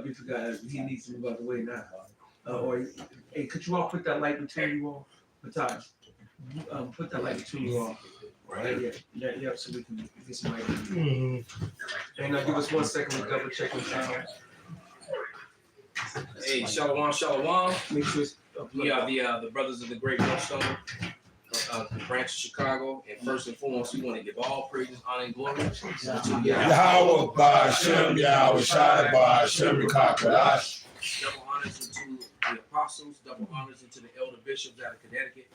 we forgot. He needs to move out the way now. Or hey, could you all put that light between you all? Mataj, put that light between you all. Right. Yeah. So we can get some light. And give us 1 second to double check the channel. Hey, shalom. Make sure it's We are the brothers of the Great Millstone, the branch of Chicago. And first and foremost, we want to give all praises, honor, and glory to Yahweh Ba'Shem, Yahweh Shai Ba'Shem, Kakadash. double honors into the apostles, double honors into the elder bishops out of Connecticut.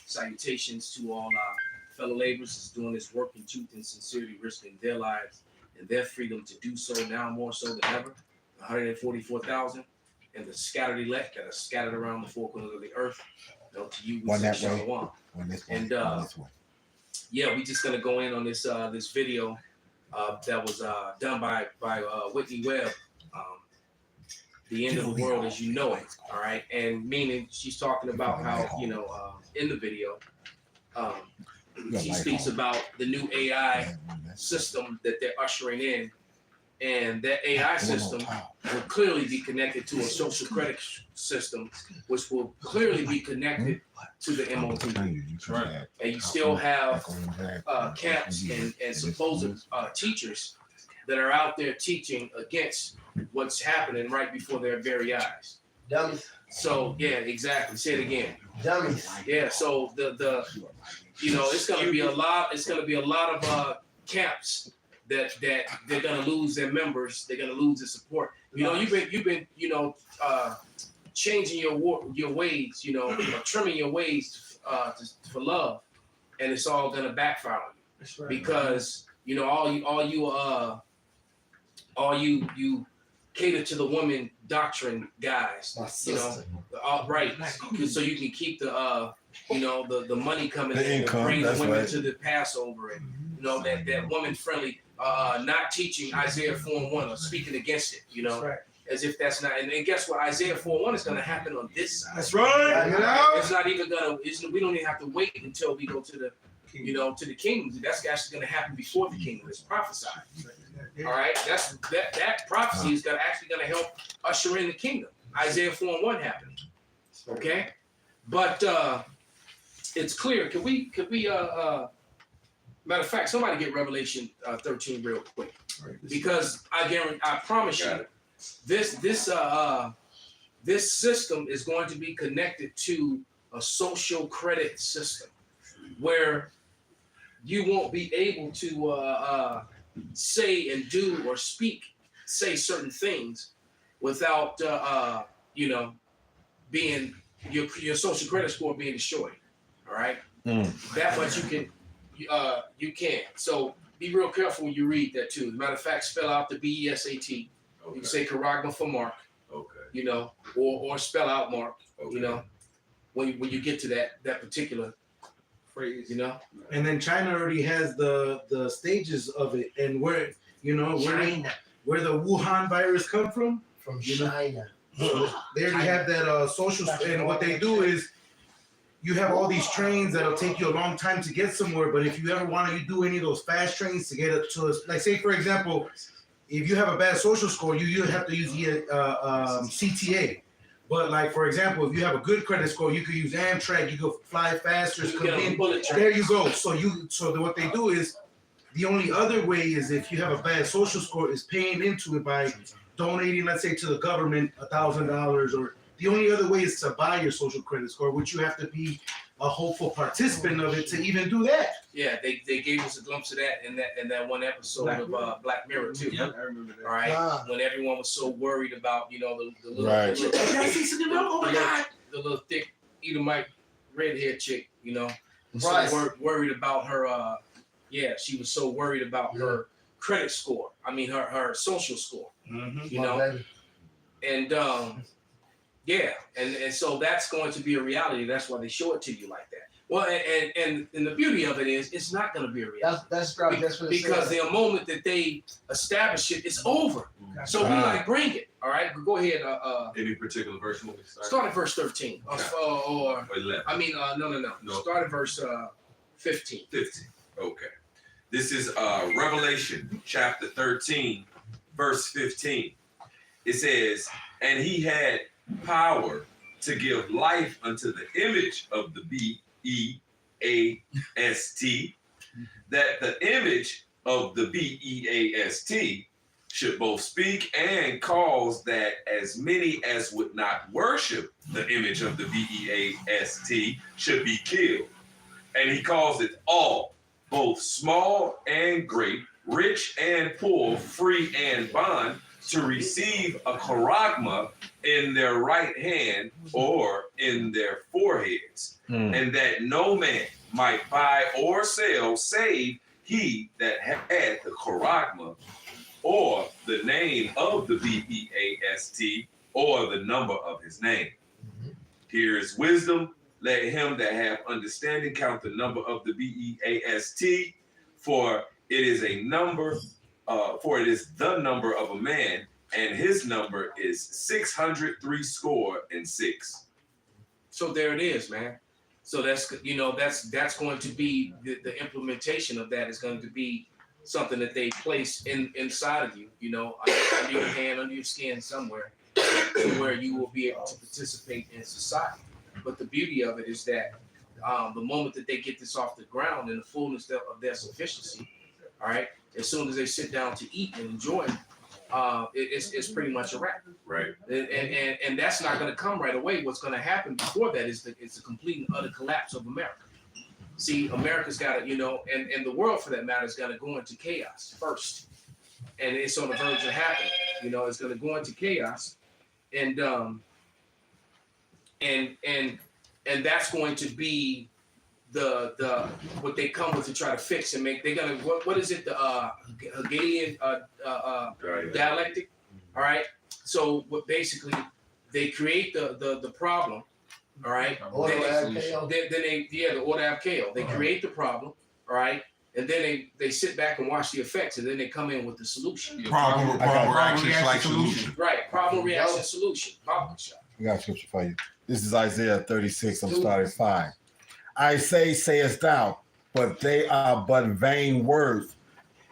Salutations to all our fellow laborers doing this work in truth and sincerity, risking their lives and their freedom to do so now more so than ever. 144,000 and the scattered elect that are scattered around the four corners of the earth. To you, we say shalom. And yeah, we just gonna go in on this this video that was done by Whitney Webb. The end of the world as you know it. All right, and meaning she's talking about how in the video she speaks about the new AI system that they're ushering in. And that AI system will clearly be connected to a social credit system, which will clearly be connected to the MOT. Right. And you still have camps and supposed teachers that are out there teaching against what's happening right before their very eyes. Dummies. So yeah, exactly. Say it again. Dummies. Yeah. So the it's gonna be a lot. It's gonna be a lot of camps that they're gonna lose their members. They're gonna lose their support. You've been changing your ways. Trimming your ways for love, and it's all gonna backfire on you. That's right. Because all you cater to the woman doctrine guys. Right. So you can keep the money coming in and bring the women to the Passover and that woman friendly. Not teaching Isaiah 4:1 or speaking against it, right. As if that's not. And guess what? Isaiah 4:1 is going to happen on this side. That's right. It's not even going to. We don't even have to wait until we go to the, to the kingdom. That's actually going to happen before the kingdom. It's prophesied. All right. That prophecy is actually going to help usher in the kingdom. Isaiah 4:1 happening. Okay, but it's clear. Could we matter of fact, somebody get Revelation 13 real quick, because I promise you, this system is going to be connected to a social credit system, where you won't be able to say and do or say certain things without being your social credit score being destroyed. All right, that much you can. So be real careful when you read that too. As a matter of fact, spell out the BESAT. Okay. You can say charagma for Mark. Okay. Or spell out Mark. Okay. When you get to that particular phrase. And then China already has the stages of it, and where where the Wuhan virus come from? From China. So they already have that social, and what they do is, you have all these trains that'll take you a long time to get somewhere, but if you ever want to do any of those fast trains to get it to us, like say for example, if you have a bad social score, you have to use CTA. But like for example, if you have a good credit score, you could use Amtrak. You go fly faster. There you go. So what they do is, the only other way is if you have a bad social score is paying into it by donating, let's say to the government $1,000 or. The only other way is to buy your social credit score, which you have to be a hopeful participant of it to even do that. Yeah, they gave us a glimpse of that in that one episode of Black Mirror too. Yeah, I remember that. All right, when everyone was so worried about the little, right. the little thick Edomite redhead chick, so worried about her. She was so worried about her credit score. I mean her social score. Mm-hmm. And and so that's going to be a reality. That's why they show it to you like that. Well, and the beauty of it is, it's not going to be a reality. That's right. That's what because the moment that they establish it, it's over. Okay. So we bring it. All right, go ahead. Any particular verse when we start? Start at verse 13. Okay. Or 11. I mean, no. Start at verse 15. 15. Okay. This is Revelation chapter 13, verse 15. it says, and he had power to give life unto the image of the B-E-A-S-T, that the image of the B-E-A-S-T should both speak and cause that as many as would not worship the image of the B-E-A-S-T should be killed. And he calls it all, both small and great, rich and poor, free and bond, to receive a charagma in their right hand or in their foreheads, and that no man might buy or sell save he that had the charagma or the name of the B-E-A-S-T or the number of his name. Here is wisdom. Let him that have understanding count the number of the B-E-A-S-T, for it is a number, for it is the number of a man, and his number is 636. So there it is, man. So that's that's going to be the implementation of that is going to be something that they place inside of you, under your hand, under your skin somewhere, where you will be able to participate in society. But the beauty of it is that the moment that they get this off the ground in the fullness of their sufficiency, all right, as soon as they sit down to eat and enjoy, it's pretty much a wrap. Right. And that's not going to come right away. What's going to happen before that is the complete and utter collapse of America. See, America's got to, and the world for that matter is going to go into chaos first, and it's on the verge of happening. It's going to go into chaos, and that's going to be the what they come with to try to fix and make. They're gonna what is it, the Hegelian dialectic, all right? So what basically they create the problem, all right? The order of chaos. They create the problem, all right? And then they sit back and watch the effects, and then they come in with the solution. Problem reaction like solution. Right, problem reaction solution. Problem shot. I got a scripture for you. This is Isaiah 36. I'm starting 5. I say, sayest thou, but they are but vain words.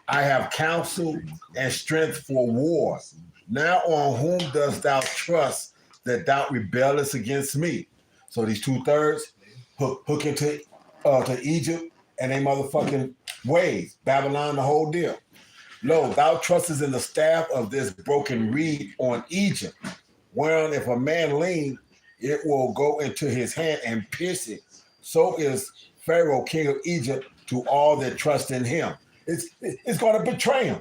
I have counsel and strength for war. Now on whom dost thou trust that thou rebellest against me? So these 2/3 hook into to Egypt and they motherfucking ways. Babylon, the whole deal. Lo, thou trustest in the staff of this broken reed on Egypt, whereon if a man lean, it will go into his hand and pierce it. So is Pharaoh, king of Egypt, to all that trust in him. It's going to betray him.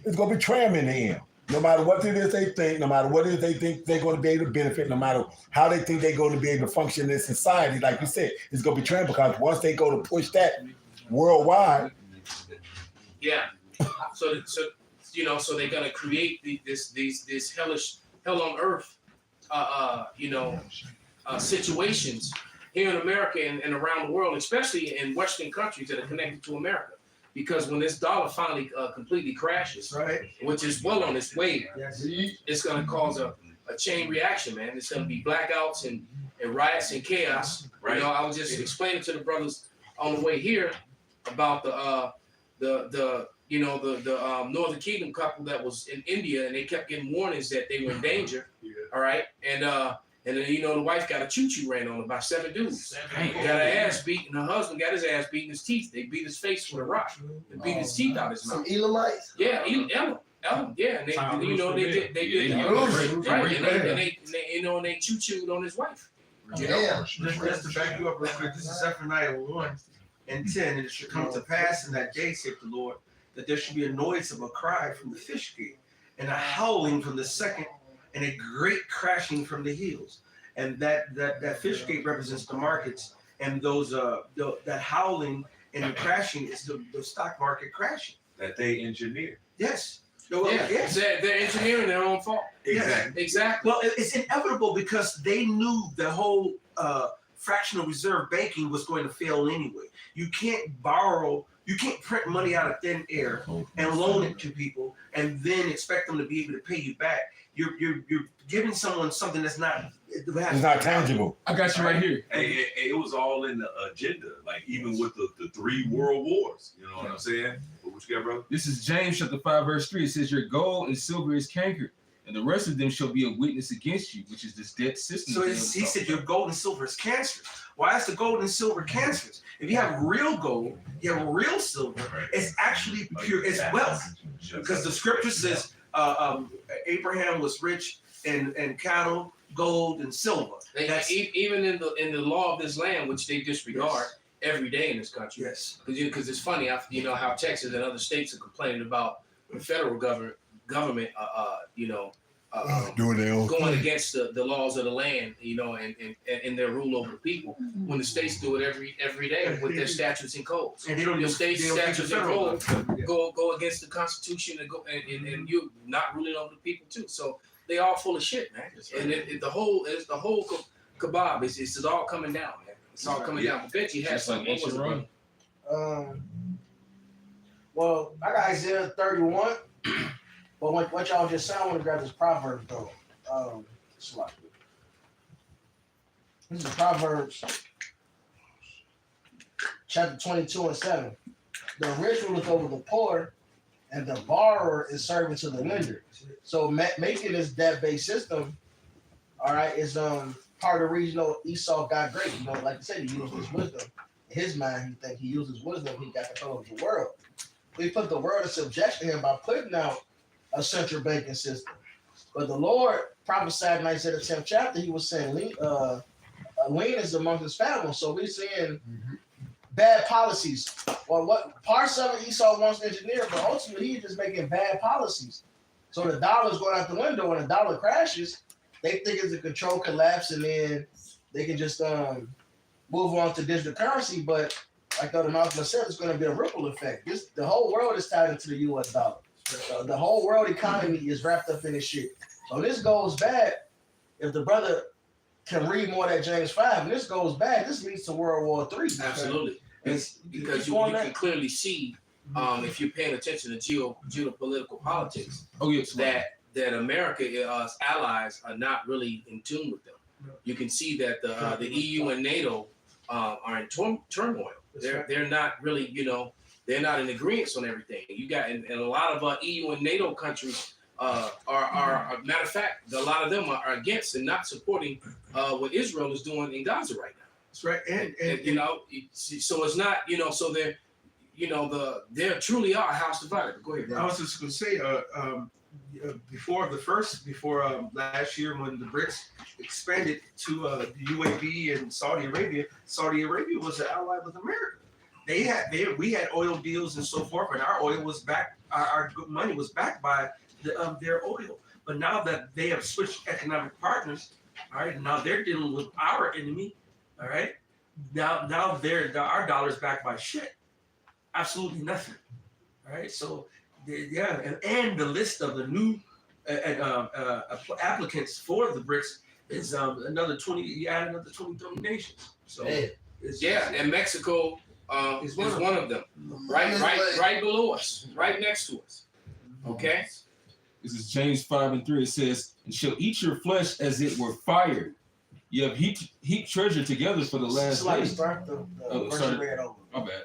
It's going to betray him in the end. No matter what it is they think, no matter what it is they think they're going to be able to benefit, no matter how they think they're going to be able to function in society, like you said, it's going to betray them because once they go to push that worldwide. Yeah. So they're going to create this hellish, hell on earth, situations here in America and around the world, especially in Western countries that are connected to America. Because when this dollar finally completely crashes, Right. which is well on its way, Yes. it's going to cause a chain reaction, man. It's going to be blackouts and riots and chaos. Right. I was just explaining to the brothers on the way here about the Northern Kingdom couple that was in India, and they kept getting warnings that they were in danger. All right, and then the wife got a choo-choo ran on her by 7 dudes. Got her ass beat, and her husband got his ass beat in his teeth. They beat his face with a rock. They beat his teeth out his Some mouth. Elamites. Yeah, Elam, yeah, and they did right, and they choo-chooed on his wife. Damn. Just to back you up real quick, this is Zephaniah 1:10, and it should come to pass in that day, saith the Lord, that there should be a noise of a cry from the fish gate, and a howling from the second, and a great crashing from the hills. And that fish gate represents the markets, and those that howling and the crashing is the stock market crashing. That they engineer. Yes. Yes. They're engineering their own fault. Exactly. Well, it's inevitable because they knew the whole fractional reserve banking was going to fail anyway. You can't print money out of thin air and loan it to people and then expect them to be able to pay you back. You're giving someone something that's not. It's not tangible. I got you right here. Hey, it was all in the agenda, like even with the 3 world wars. You know what I'm saying? What you got, bro? This is James chapter 5, verse 3. It says, your gold and silver is cankered, and the rest of them shall be a witness against you, which is this debt system. So he said your gold and silver is cancerous. Why is the gold and silver cancerous? If you have real gold, you have real silver, it's actually pure, it's wealth. Because the scripture says Abraham was rich in cattle, gold, and silver. Even in the law of this land, which they disregard every day in this country. Yes. Because it's funny, you know how Texas and other states are complaining about the federal government, Doing their own going thing. against the laws of the land, you know, and their rule over the people. When the states do it every day with their statutes and codes. And they don't The even state they don't think the statutes and federal codes government. go against the Constitution and you not ruling over the people too. So they all full of shit, man. And the whole kebab it's all coming down, man. It's all coming down. I bet you had Just like something. What was it, brother? Well, I got Isaiah 31, but what y'all just said, I want to grab this proverb though. This is Proverbs chapter 22:7. The rich ruleth over the poor, and the borrower is servant to the lender. So making this debt-based system, all right, is part of the reason Esau got great. You know, like I said, he used his wisdom. In his mind, he think he uses wisdom, he got control of the world. We put the world in subjection to him by putting out a central banking system. But the Lord prophesied in Isaiah the 10th chapter, he was saying lean is among his family. So we're seeing bad policies. Well, what parts of it Esau wants to engineer, but ultimately he's just making bad policies. So the dollar's going out the window. When the dollar crashes, they think it's a control collapse, and then they can just move on to digital currency. But like the Malcolm said, it's going to be a ripple effect. The whole world is tied into the U.S. dollar. The whole world economy is wrapped up in this shit. So this goes bad. If the brother can read more than James 5, and this goes bad, this leads to World War III. Absolutely. It's because you can clearly see, if you're paying attention to geopolitical politics, that America's allies are not really in tune with them. You can see that the EU and NATO are in turmoil. They're not really, they're not in agreement on everything. You got and a lot of EU and NATO countries are matter of fact, a lot of them are against and not supporting what Israel is doing in Gaza right now. That's right. And so it's not, so they're, they truly are a house divided. Go ahead, bro. I was just going to say, before last year when the BRICS expanded to the UAE and Saudi Arabia was an ally with America. We had oil deals and so forth, and our oil was backed. Our money was backed by their oil. But now that they have switched economic partners, all right, now they're dealing with our enemy. All right. Now our dollar's backed by shit. Absolutely nothing. All right. So and the list of the new applicants for the BRICS is another 20. You add another 20, 30 nations. So and Mexico is one of them. Right below us, right next to us. Okay. This is James 5:3. It says, "And shall eat your flesh as it were fire. You have heaped treasure together for the last days." Start the My bad.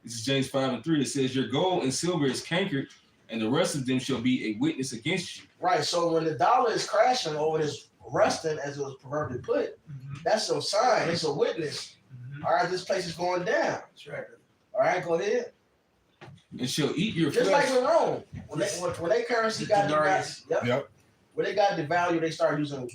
This is James 5:3. It says, "Your gold and silver is cankered, and the rest of them shall be a witness against you." Right. So when the dollar is crashing or it is rusting, as it was proverbially put, that's a sign. It's a witness. All right, this place is going down. That's right. All right, go ahead. And shall eat your Just flesh. like in Rome, when they currency got devalued, Yep. When they got devalued, they started using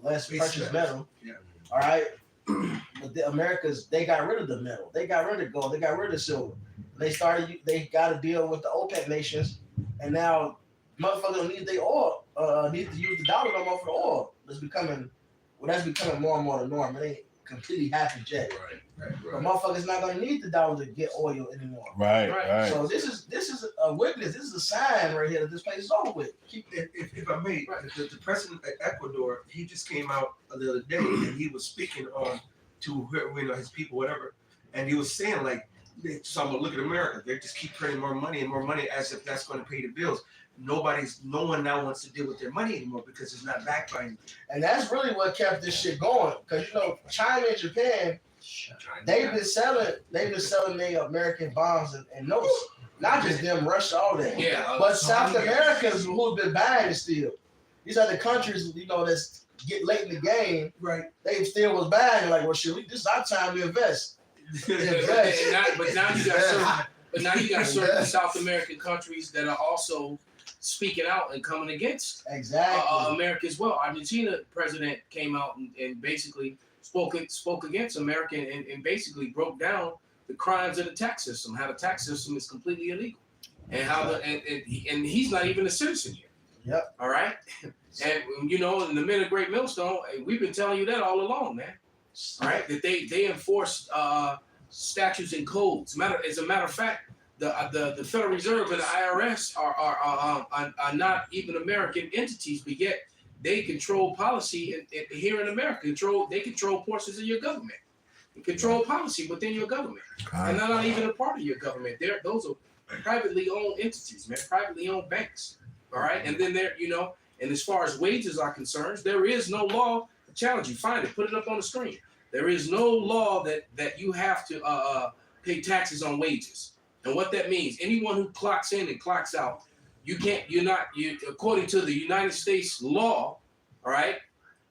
less precious metal. Yeah. All right. But the Americas, they got rid of the metal. They got rid of gold. They got rid of silver. They got to deal with the OPEC nations, and now motherfuckers don't need their oil. Need to use the dollar no more for the oil. That's becoming more and more the norm. It ain't completely happened yet. Right. But motherfuckers not gonna need the dollar to get oil anymore. Right. So this is a witness. This is a sign right here that this place is over with. If I may, the president of Ecuador, he just came out the other day and he was speaking on to his people, whatever, and he was saying like, so I'm gonna look at America. They just keep printing more money and more money as if that's going to pay the bills. No one now wants to deal with their money anymore because it's not backed by anything. And that's really what kept this shit going. Because China and Japan, they've been selling their American bonds and notes. Not just them, Russia, all that. Yeah. But South Americans who've been buying it still. these other countries, you know, that's get late in the game, Right. they still was bad. Like, well, shit, this is our time to invest. But now you got certain South American countries that are also speaking out and coming against Exactly. America as well. Argentina president came out and basically spoke against America and basically broke down the crimes of the tax system, how the tax system is completely illegal, and how and he's not even a citizen here. Yep. All right. And you know, in the Men of Great Millstone, we've been telling you that all along, man. All right, that they enforce statutes and codes. As a matter of fact, the Federal Reserve and the IRS are not even American entities, but yet they control policy here in America. They control portions of your government. They control policy within your government, and they're not even a part of your government. Those are privately owned entities, man. Privately owned banks. All right, and then there, you know, and as far as wages are concerned, there is no law to challenge you. Find it, put it up on the screen. There is no law that you have to pay taxes on wages. And what that means, anyone who clocks in and clocks out, you according to the United States law, all right,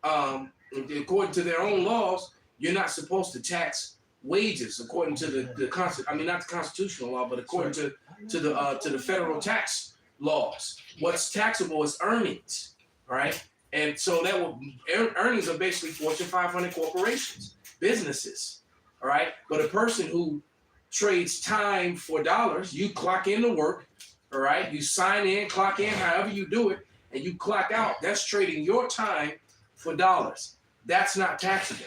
according to their own laws, you're not supposed to tax wages according to not the constitutional law, but according to the federal tax laws. What's taxable is earnings, all right? And so earnings are basically Fortune 500 corporations, businesses, all right? But a person who trades time for dollars, you clock in to work, all right? You sign in, clock in, however you do it, and you clock out. That's trading your time for dollars. That's not taxable,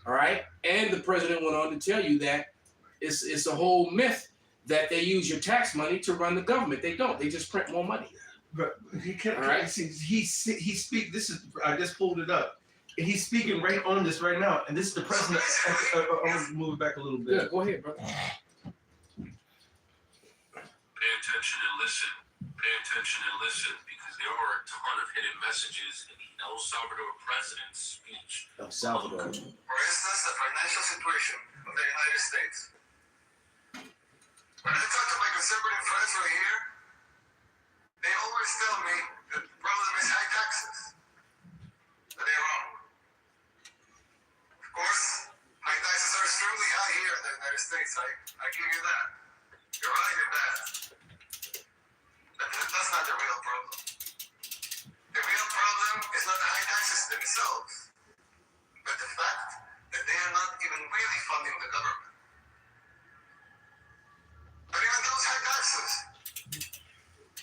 all right? And the president went on to tell you that it's a whole myth that they use your tax money to run the government. They don't. They just print more money. But he kept. All right. He speak. This is. I just pulled it up, and he's speaking right on this right now. And this is the president. I'm gonna move it back a little bit. Yeah, go ahead, bro. Pay attention and listen. Pay attention and listen, because there are a ton of hidden messages in the El Salvador president's speech. El Salvador. For instance, the financial situation of the United States. When I talk to my conservative friends right here, they always tell me that the problem is high taxes. But they're wrong. Of course, high taxes are extremely high here in the United States. I give you that. You're right in that. But that's not the real problem. The real problem is not the high taxes themselves, but the fact that they are not even really funding the government. But even those high taxes,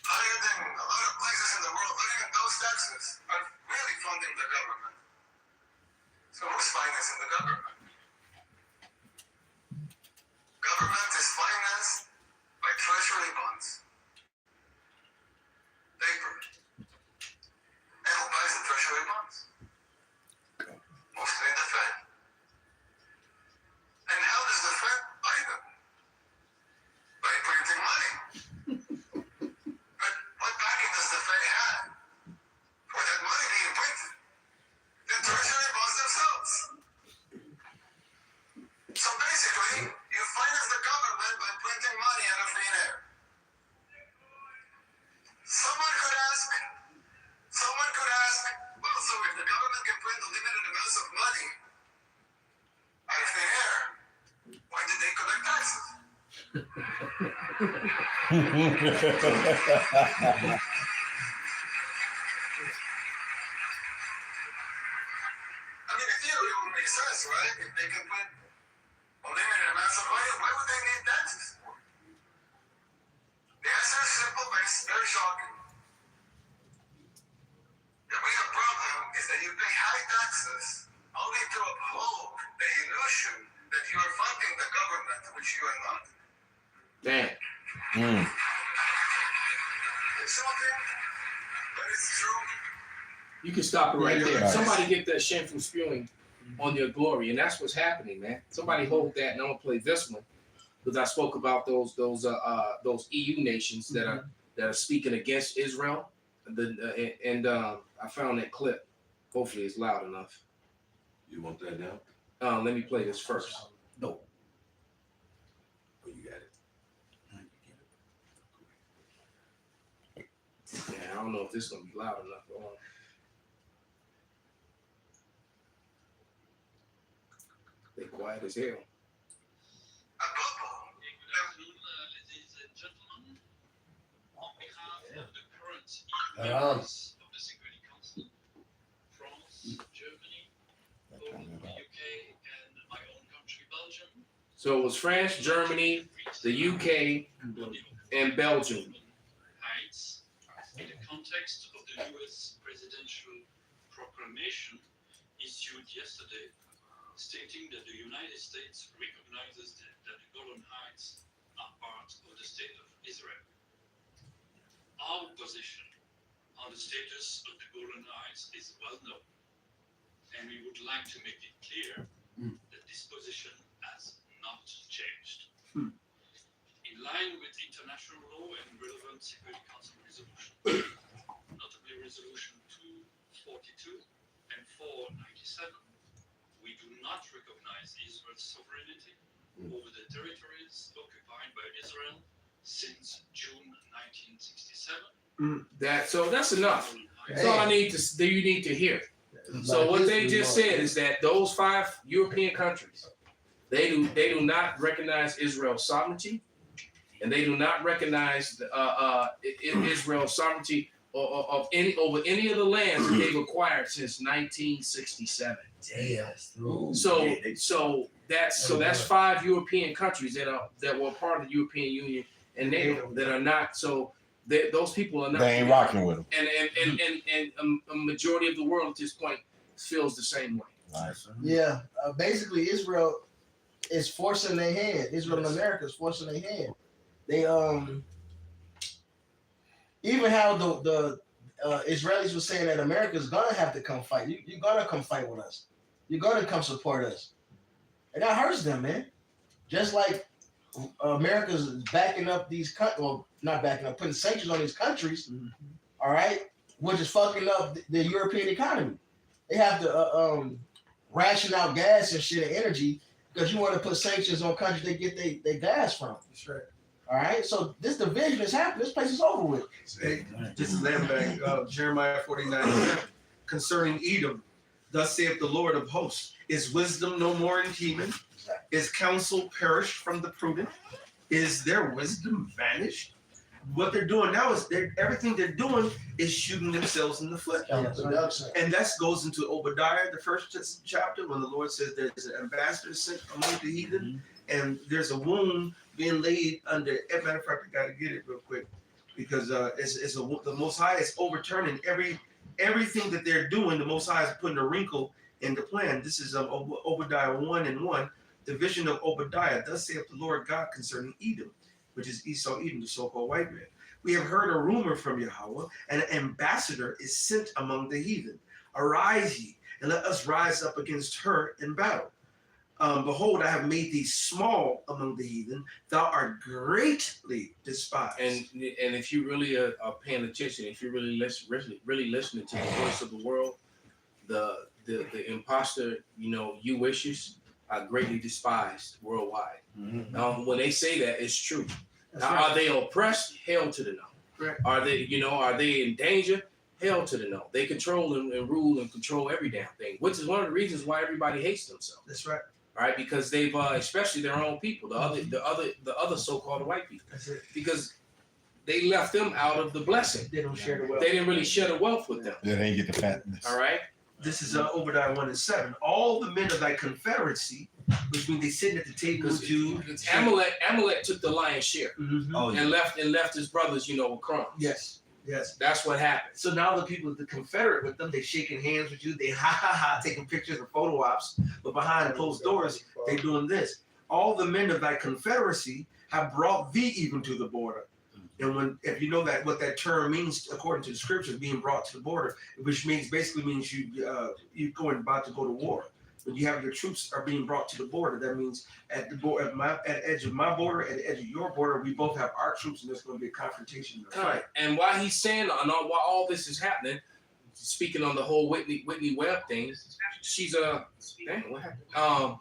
higher than a lot of places in the world, but even those taxes are really funding the government. So who's financing the government? Government is financed by treasury bonds. Paper. And who buys the treasury bonds? Mostly the Fed. And how does the Fed buy them? By printing money. But what backing does the Fed have for that money being printed? The treasury bonds themselves. So basically, you finance the government by printing money out of thin air. Someone could ask, well, so if the government can print unlimited amounts of money out of thin air, why did they collect taxes? I mean, in theory, it would make sense, right? If they can print unlimited amounts of money, why would they need taxes for? The answer is simple, but it's very shocking. The real problem is that you pay high taxes only to uphold the illusion that you are funding the government, which you are not. Damn. It's shocking, but it's true. You can stop it right there. Right. Somebody get that shameful spewing on your glory, and that's what's happening, man. Somebody hold that, and I'm gonna play this one because I spoke about those EU nations that are speaking against Israel. I found that clip. Hopefully, it's loud enough. You want that now? Let me play this first. No. Oh, you got it. Yeah, I don't know if this is gonna be loud enough. They quiet as hell. So it was France, Germany, the UK, and Belgium. In the context of the US presidential proclamation issued yesterday, stating that the United States recognizes that the Golan Heights are part of the state of Israel. Our position on the status of the Golan Heights is well known, and we would like to make it clear that this position has not changed. In line with international law and relevant Security Council resolution, notably Resolution 242 and 497, we do not recognize Israel's sovereignty over the territories occupied by Israel since June 1967. That's enough. That's all you need to hear. So what they just said is that those 5 European countries, they do not recognize Israel's sovereignty, and they do not recognize Israel's sovereignty over any of the lands that they've acquired since 1967. Damn. So that's 5 European countries that were part of the European Union and NATO that are not. So those people are not. They ain't rocking with them. And a majority of the world at this point feels the same way. Nice. Yeah. Basically, Israel is forcing their hand. Israel and America is forcing their hand. They even how the Israelis were saying that America's gonna have to come fight. You're gonna come fight with us. You're gonna come support us, and that hurts them, man. Just like America's backing up these well, not backing up, putting sanctions on these countries. All right, which is fucking up the European economy. They have to ration out gas and shit and energy because you want to put sanctions on countries they get their gas from. That's right. All right, so this division is happening. This place is over with. Hey, this is land back, Jeremiah 49:7. Concerning Edom, thus saith the Lord of hosts, is wisdom no more in Heman? Is counsel perished from the prudent? Is their wisdom vanished? What they're doing now is everything they're doing is shooting themselves in the foot. And that goes into Obadiah, the first chapter, when the Lord says there's an ambassador sent among the heathen, and there's a wound being laid under. As a matter of fact, I got to get it real quick because the Most High is overturning everything that they're doing. The Most High is putting a wrinkle in the plan. This is Obadiah 1:1, the vision of Obadiah. Thus saith the Lord God concerning Edom, which is Esau, Edom, the so-called white man. We have heard a rumor from Yahweh, and an ambassador is sent among the heathen. Arise ye, and let us rise up against her in battle. Behold, I have made thee small among the heathen. Thou art greatly despised. And if you really are paying attention, if you're really listening to the voice of the world, the imposter, you wishes are greatly despised worldwide. Now, when they say that, it's true. Now, are they oppressed? Hell to the no. Correct. Are they in danger? Hell to the no. They control and rule and control every damn thing, which is one of the reasons why everybody hates themselves. That's right. All right, because they've especially their own people, the other so-called white people, because they left them out of the blessing. They don't share the wealth. They didn't really share the wealth with them. Yeah, they ain't get the fatness. All right. This is Obadiah 1:7. All the men of thy confederacy, which means they sitting at the table with you. Amalek took the lion's share and left his brothers, with crumbs. Yes. That's what happened. So now the people, the Confederate with them, they shaking hands with you. They taking pictures and photo ops, but behind closed doors, they doing this. All the men of thy confederacy have brought thee even to the border. And if you know that what that term means according to the scriptures, being brought to the border, which basically means you about to go to war. When you have your troops are being brought to the border, that means at the edge of my border, at the edge of your border, we both have our troops, and there's going to be a confrontation. Right. And while he's saying, while all this is happening, speaking on the whole Whitney Webb thing, she's dang, what happened?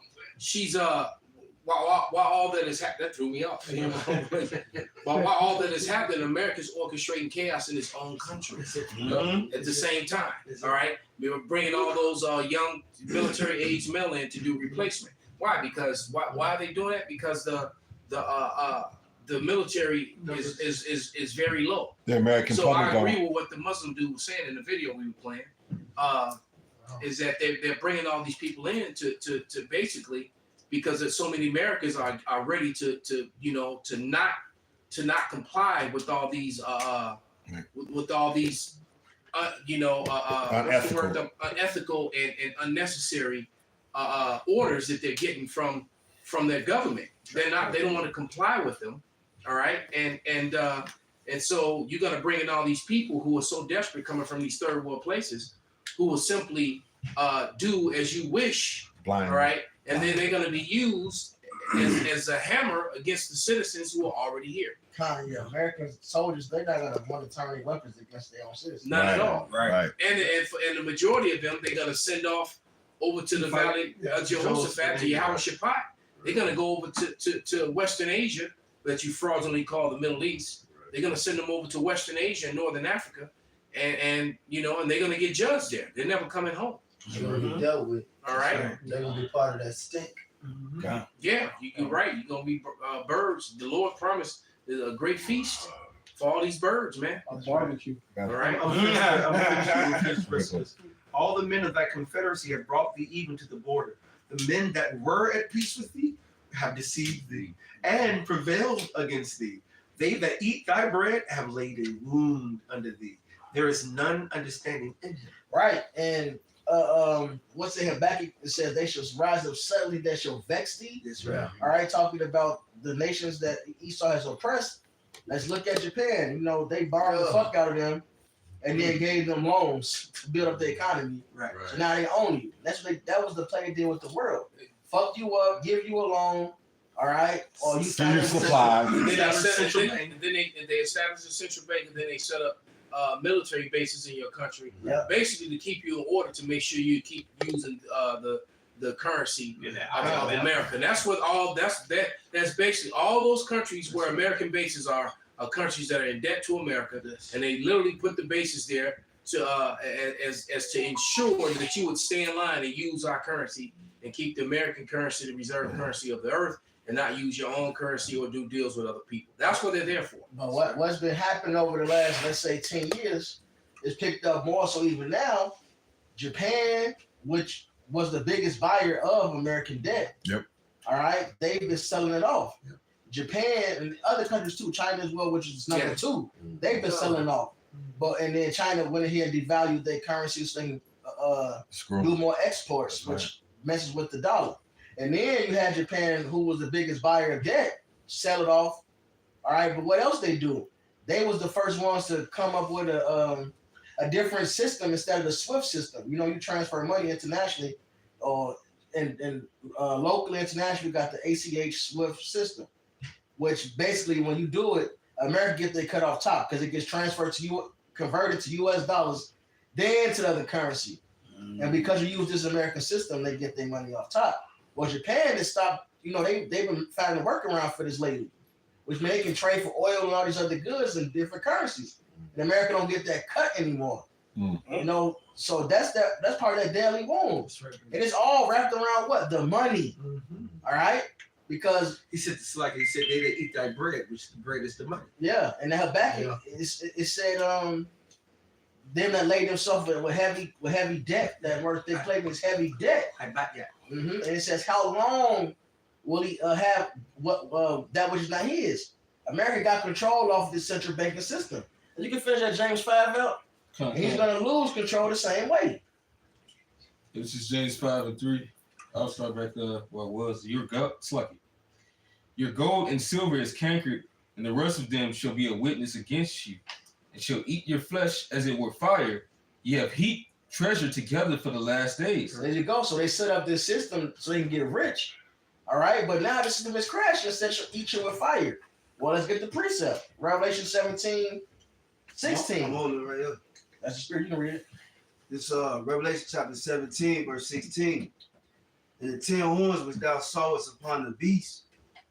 While all that is happening, that threw me off. While all that is happening, America's orchestrating chaos in its own country at the same time. All right, we were bringing all those young military-age men in to do replacement. Why? Because why are they doing that? Because the military is very low. The American So I public agree don't. with what the Muslim dude was saying in the video we were playing. Is that they're bringing all these people in to basically, because there's so many Americans are ready to not comply with all these with all these unethical and unnecessary orders that they're getting from their government. They don't want to comply with them. All right, and so you're gonna bring in all these people who are so desperate coming from these third world places, who will simply do as you wish. Blind. All right, and then they're gonna be used as a hammer against the citizens who are already here. Yeah, American soldiers, they're not gonna want to turn their weapons against their own citizens. Not at all. Right. And the majority of them, they're gonna send off over to the Valley of Jehoshaphat, to Yahushua. They're gonna go over to Western Asia, that you fraudulently call the Middle East. They're gonna send them over to Western Asia and Northern Africa, and they're gonna get judged there. They're never coming home. They're gonna be dealt with. All right. They're gonna be part of that stink. Yeah, you're right. You're gonna be birds. The Lord promised there's a great feast for all these birds, man. A barbecue. All right. I'm finished with this. All the men of that confederacy have brought thee even to the border. The men that were at peace with thee have deceived thee and prevailed against thee. They that eat thy bread have laid a wound under thee. There is none understanding in him. Right, and once they have back, it says they shall rise up suddenly that shall vex thee. That's right. All right, talking about the nations that Esau has oppressed. Let's look at Japan. They borrowed the fuck out of them, and then gave them loans to build up the economy. Right. So now they own you. That was the play they did with the world. Fuck you up, give you a loan. All right, or you Send your supplies. Then they established a central bank, and then they set up military bases in your country, basically to keep you in order, to make sure you keep using the currency of America. And that's what that's basically all those countries where American bases are countries that are in debt to America, and they literally put the bases there to as to ensure that you would stay in line and use our currency and keep the American currency the reserve currency of the earth, and not use your own currency or do deals with other people. That's what they're there for. But what's been happening over the last, let's say, 10 years, is picked up more. So even now, Japan, which was the biggest buyer of American debt, all right, they've been selling it off. Yep. Japan and other countries too, China as well, which is number two, they've been selling off. And then China went ahead and devalued their currency so they can do more exports, which messes with the dollar. And then you had Japan, who was the biggest buyer of debt, sell it off. All right, but what else they do? They was the first ones to come up with a different system instead of the SWIFT system. You transfer money internationally, and locally, internationally, you got the ACH SWIFT system, which basically, when you do it, America get their cut off top because it gets transferred to you, converted to U.S. dollars, then to the other currency. And because you use this American system, they get their money off top. Well, Japan has stopped. They've been finding a workaround for this lately, which means they can trade for oil and all these other goods in different currencies. And America don't get that cut anymore. So that's part of that daily wound. And it's all wrapped around what? The money. All right? Because he said they that eat thy bread, which the bread is the money. Yeah, and that back it said them that laid themselves with heavy debt, that word they claim is heavy debt. I bet yeah. And it says, how long will he have that which is not his? America got control off this central banking system. And you can finish that James 5 out. And he's gonna lose control the same way. This is James 5:3. I'll start back what was your gold and silver is cankered, and the rest of them shall be a witness against you, and shall eat your flesh as it were fire. Ye have heaped treasure together for the last days. There you go. So they set up this system so they can get rich. All right, but now the system is crashing. It says shall eat you with fire. Well, let's get the precept. Revelation 17:16. I'm holding it right here. That's the spirit. You can read it. It's Revelation chapter 17, verse 16. And the 10 horns which thou sawest upon the beast,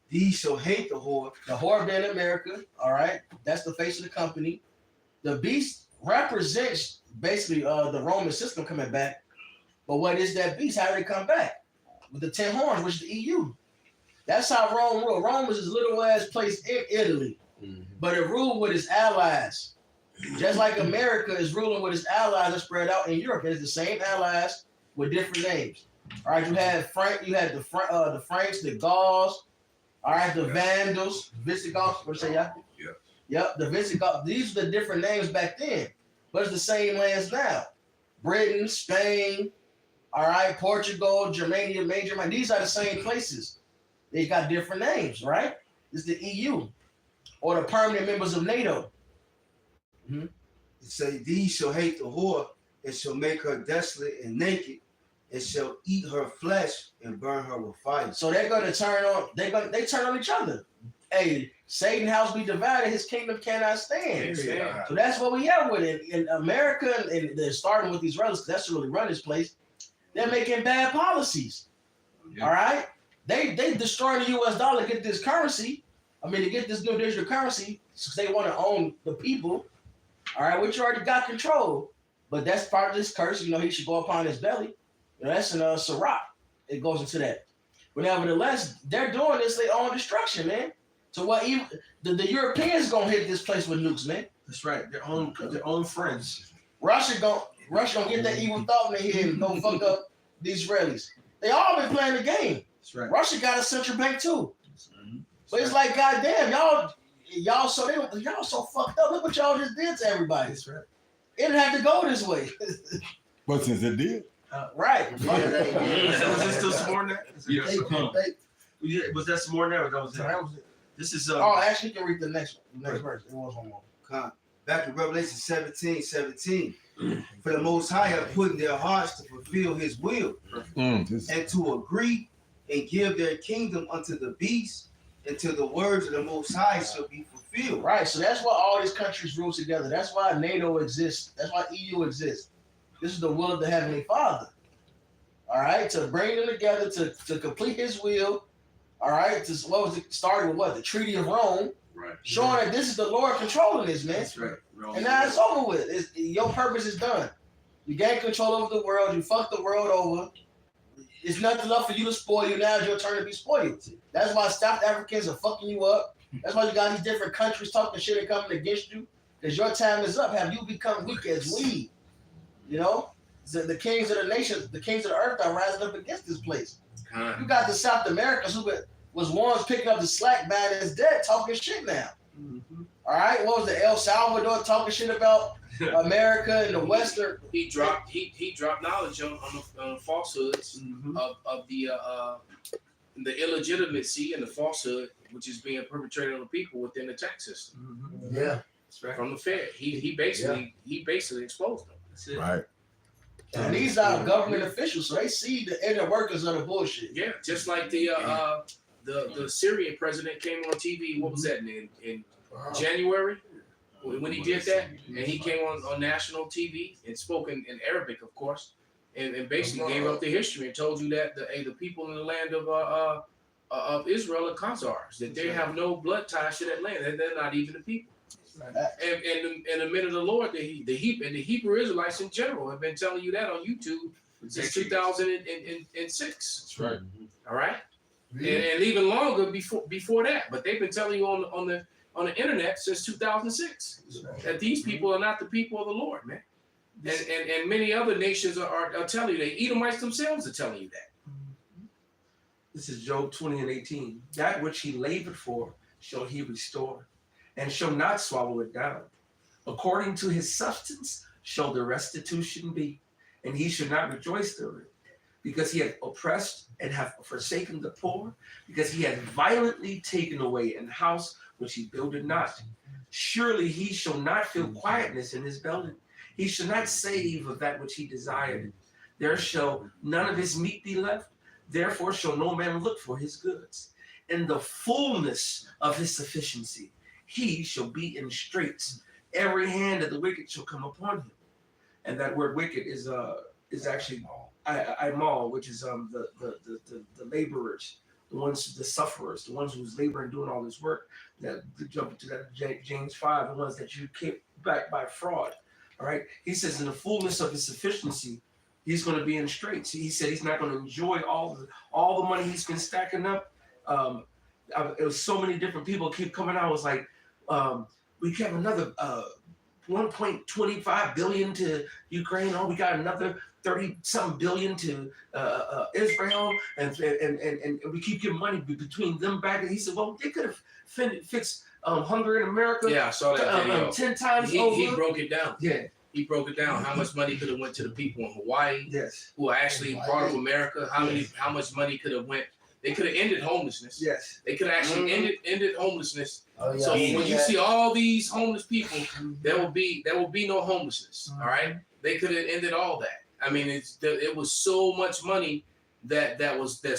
these shall hate the whore. The whore being America, all right? That's the face of the company. The beast represents basically the Roman system coming back. But what is that beast? How did it come back? with the 10 horns, which is the EU. That's how Rome ruled. Rome was this little ass place in Italy, but it ruled with its allies. Just like America is ruling with its allies that spread out in Europe. It's the same allies with different names. All right, you had the Franks, the Gauls, all right, the Vandals, Visigoths, what say y'all? Yeah. Yep, the Visigoths. These are the different names back then, but it's the same lands now. Britain, Spain, all right, Portugal, Germania, Major. These are the same places. They got different names, right? It's the EU or the permanent members of NATO. It say, these shall hate the whore and shall make her desolate and naked and shall eat her flesh and burn her with fire. So they're gonna turn on. They turn on each other. Hey, Satan's house be divided; his kingdom cannot stand. So that's what we have with it in America, and they're starting with these relatives. That's really run this place. They're making bad policies. Yeah. All right, they destroying the U.S. dollar to get this currency. I mean, to get this new digital currency, because they want to own the people. All right, which you already got control, but that's part of this curse. You know, he should go upon his belly. You know, that's in Sirach. It goes into that. But nevertheless, they're doing this their own destruction, man. So what? Even the Europeans gonna hit this place with nukes, man. That's right. Their own friends. Russia gonna get that evil thought in their head and go fuck up the Israelis. They all been playing the game. That's right. Russia got a central bank too. But it's like, goddamn, y'all so fucked up. Look what y'all just did to everybody. That's right. It didn't have to go this way. But since it did. Right. Was it still some more than that? Was that some more than that, or that was it? This is actually, you can read the next verse. It was one more. Back to Revelation 17:17. For the Most High have put in their hearts to fulfill His will, and to agree and give their kingdom unto the beast, until the words of the Most High shall be fulfilled. Right. So that's why all these countries rule together. That's why NATO exists. That's why EU exists. This is the will of the Heavenly Father. All right, to bring them together to complete His will. All right, started with what? The Treaty of Rome. Right. Showing that this is the Lord controlling this, man. That's right. And now it's over with. Your purpose is done. You gain control over the world. You fuck the world over. It's nothing left for you to spoil you. Now it's your turn to be spoiled. That's why South Africans are fucking you up. That's why you got these different countries talking shit and coming against you. Because your time is up. Have you become weak as we? You know? So the kings of the nations, the kings of the earth are rising up against this place. You got the South Americans who was ones picking up the slack by his dead, talking shit now. All right, what was the El Salvador talking shit about America and the Western? He dropped knowledge on the falsehoods of the illegitimacy and the falsehood which is being perpetrated on the people within the tax system. Yeah, that's right. From the Fed, he basically exposed them. That's it. Right. And these are government officials, so they see the inner workers of the bullshit. Yeah, just like the Syrian president came on TV. What was that in January when he did that? And he came on national TV and spoke in Arabic, of course, and basically gave up the history and told you that the people in the land of Israel are Khazars, that they have no blood ties to that land, and they're not even the people. And the men of the Lord, the Hebrew Israelites in general have been telling you that on YouTube since 2006. That's right. All right, and even longer before that. But they've been telling you on the internet since 2006 that these people are not the people of the Lord, man. And many other nations are telling you. The Edomites themselves are telling you that. This is Job 20:18. That which he labored for shall he restore, and shall not swallow it down. According to his substance shall the restitution be, and he shall not rejoice therein, because he hath oppressed and hath forsaken the poor, because he hath violently taken away an house which he builded not. Surely he shall not feel quietness in his belly. He shall not save of that which he desired. There shall none of his meat be left. Therefore shall no man look for his goods. In the fullness of his sufficiency, he shall be in straits. Every hand of the wicked shall come upon him. And that word wicked is actually Imal, which is the laborers, the sufferers, the ones who's laboring doing all this work. That jump into that James 5, the ones that you keep back by fraud. All right. He says in the fullness of his sufficiency, he's going to be in the straits. He said he's not going to enjoy all the money he's been stacking up. It was so many different people keep coming out. It was like, we have another 1.25 billion to Ukraine. Oh, we got another 30-something billion to Israel, and we keep giving money between them back. And he said, well, they could have fixed hunger in America. Yeah, I saw that video. 10 times over. He broke it down. Yeah. He broke it down. How much money could have went to the people in Hawaii? Yes. Who are actually part of America? How much money could have went? They could have ended homelessness. Yes. They could have actually ended homelessness. Oh, yeah, So when you that. see all these homeless people, there will be no homelessness. All right. They could have ended all that. I mean, it was so much money that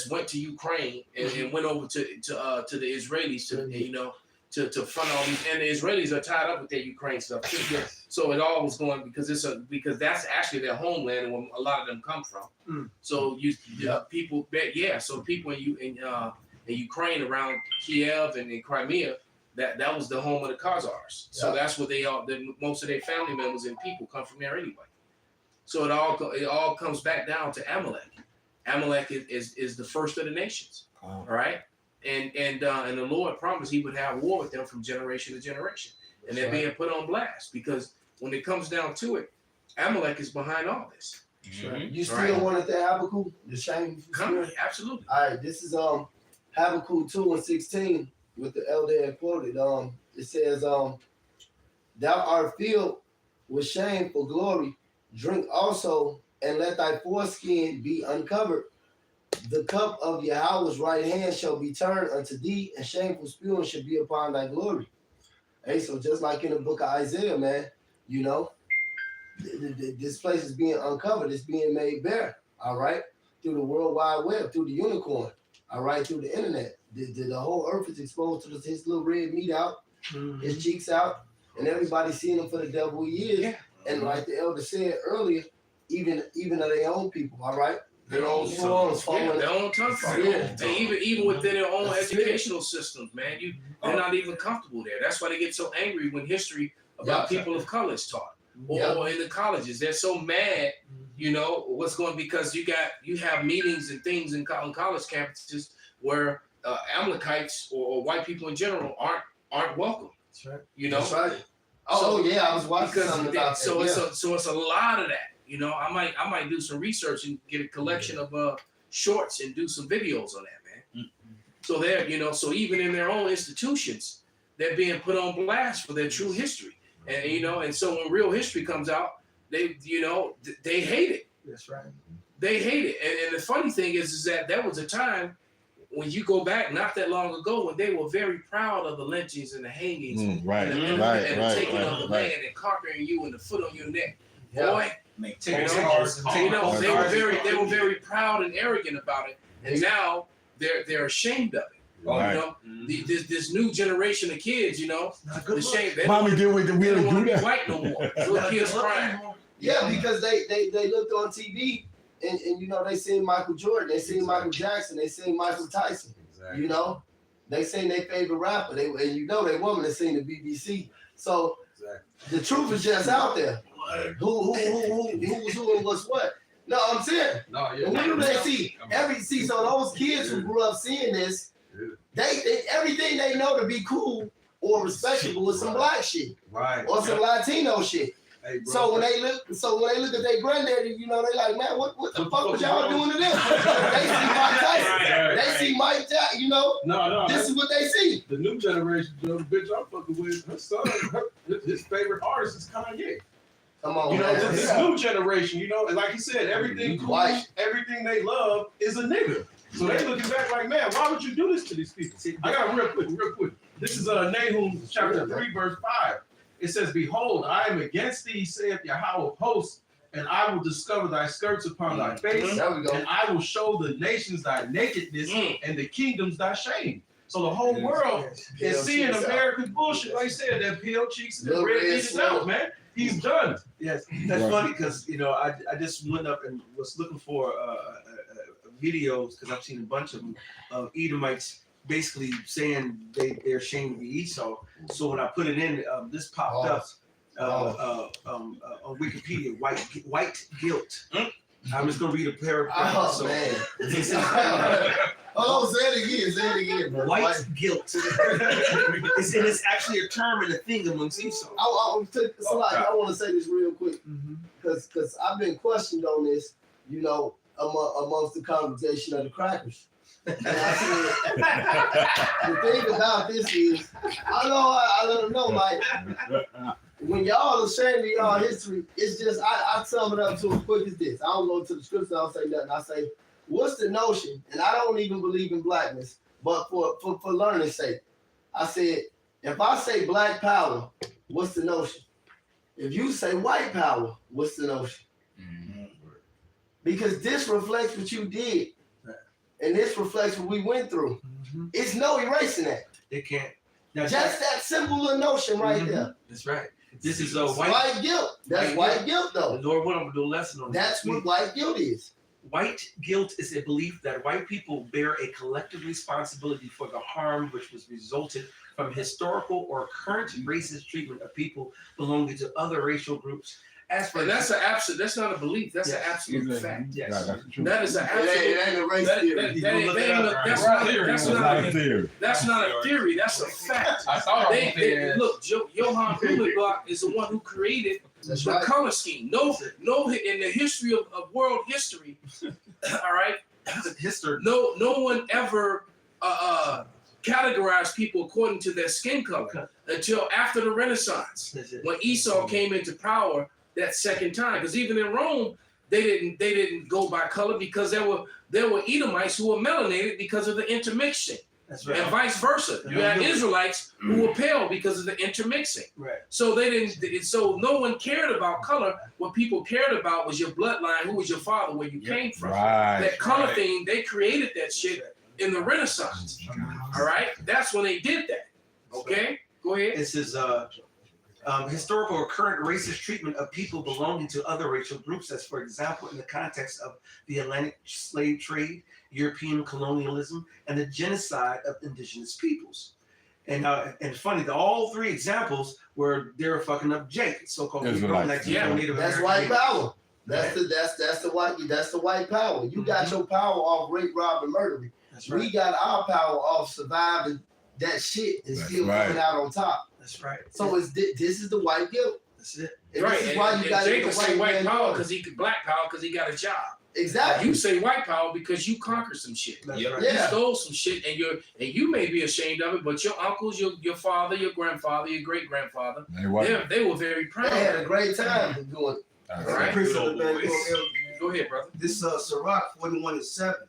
went to Ukraine and went over to the Israelis to fund all these, and the Israelis are tied up with their Ukraine stuff too. Yes. So it all was going because that's actually their homeland and where a lot of them come from. So people in Ukraine around Kiev and in Crimea, that was the home of the Khazars. So that's where most of their family members and people come from there anyway. So it all comes back down to Amalek. Amalek is the first of the nations. All right. And the Lord promised he would have war with them from generation to generation. And they're being put on blast because when it comes down to it, Amalek is behind all this. You still wanted the Habakkuk, the shame? Absolutely. All right, this is Habakkuk 2:16 with the elder and quoted. It says, "Thou art filled with shame for glory. Drink also, and let thy foreskin be uncovered. The cup of Yahweh's right hand shall be turned unto thee, and shameful spewing shall be upon thy glory." Hey, so just like in the book of Isaiah, man, this place is being uncovered. It's being made bare, all right, through the World Wide Web, through the unicorn, all right, through the internet. The whole earth is exposed to his little red meat out, his cheeks out, and everybody's seeing him for the devil he is. Yeah. And like the elder said earlier, even of their own people, all right? Their own songs, their own tongue. Yeah. And even within their own educational systems, man, they're not even comfortable there. That's why they get so angry when history about people of color is taught, or in the colleges. They're so mad, what's going because you have meetings and things in college campuses where Amalekites or white people in general aren't welcome. That's right. That's right. I was watching something about that. So it's a lot of that. I might do some research and get a collection of shorts and do some videos on that, man. So so even in their own institutions, they're being put on blast for their true history. And and so when real history comes out, they hate it. That's right. They hate it. And the funny thing is that there was a time when you go back not that long ago when they were very proud of the lynchings and the hangings and the taking of the land and conquering you and the foot on your neck. Boy, they were very proud and arrogant about it, and now they're ashamed of it. This new generation of kids, the shame. They don't want to be white no more. Little kids crying. Yeah, because they looked on TV and they seen Michael Jordan, they seen Michael Jackson, they seen Michael Tyson. Exactly. They seen their favorite rapper. They woman they seen the BBC. So the truth is just out there. Who's who and what's what? No, I'm saying. When do they see? So those kids who grew up seeing this, they everything they know to be cool or respectable is some black shit, or some Latino shit. Hey, so when they look at their granddaddy, they like, man, what the fuck was y'all doing to them? They see Mike Tyson. They see Mike Jackson, No, this is what they see. The new generation, the bitch I'm fucking with, her son, his favorite artist is Kanye. Come on, this new generation, and like you said, everything cool, everything they love is a nigga. So they looking back like, man, why would you do this to these people? I got real quick. This is Nahum chapter 3, verse 5. It says, "Behold, I am against thee, saith Yahweh of hosts, and I will discover thy skirts upon thy face, and I will show the nations thy nakedness, and the kingdoms thy shame." So the whole world is seeing America's bullshit. Like I said, that pale cheeks and the red is out, man. He's done. Yes, that's funny because I just went up and was looking for videos because I've seen a bunch of them of Edomites basically saying they're ashamed to be Esau. So when I put it in, this popped up on Wikipedia. White guilt. I'm just gonna read a paragraph. Oh So, man. this is Oh, say it again, bro. white guilt. It's actually a term and a thing amongst Esau. I want to say this real quick because I've been questioned on this, you know, amongst the congregation of the crackers. And I said, the thing about this is, I let them know, like, when y'all are ashamed of y'all history, it's just, I sum it up to as quick as this. I don't go to the scripture, I don't say nothing. I say, what's the notion? And I don't even believe in blackness, but for learning's sake, I said, if I say black power, what's the notion? If you say white power, what's the notion? Because this reflects what you did. And this reflects what we went through. It's no erasing that. They can't. Just that simple little notion right there. That's right. This is white guilt. That's white guilt, though. The Lord, what I'm gonna do a lesson on. That's what white guilt is. White guilt is a belief that white people bear a collective responsibility for the harm which was resulted from historical or current racist treatment of people belonging to other racial groups. As for that's not a belief. That's an absolute fact. Yes. That is an absolute. It ain't a race theory. That's not a theory. That's a fact. I thought look, Johann Blumenbach is the one who created the color scheme. No, in the history of world history, all right. History. No one ever categorized people according to their skin color until after the Renaissance, when Esau came into power that second time. Because even in Rome, they didn't go by color because there were Edomites who were melanated because of the intermixing. That's right. And vice versa. You had Israelites who were pale because of the intermixing. Right. So they didn't. So no one cared about color. What people cared about was your bloodline, who was your father, where you came from. Right. That color thing, they created that shit in the Renaissance. All right, that's when they did that. Okay, go ahead. This is historical or current racist treatment of people belonging to other racial groups, as for example, in the context of the Atlantic slave trade, European colonialism, and the genocide of indigenous peoples. And funny, all three examples were they're fucking up Jake, so-called Native American. That's white power. That's the white power. You got your power off rape, rob, and murder. Right. We got our power off surviving that shit and still coming out on top. That's right. So this is the white guilt. That's it. And Right. This is why you got Jacob say white power because black power because he got a job. Exactly. You say white power because you conquered some shit. That's You right. stole some shit, and you may be ashamed of it, but your uncles, your father, your grandfather, your great grandfather, they were very proud. They had a great time doing it. All right. Go ahead, brother. This Sirach 41:7.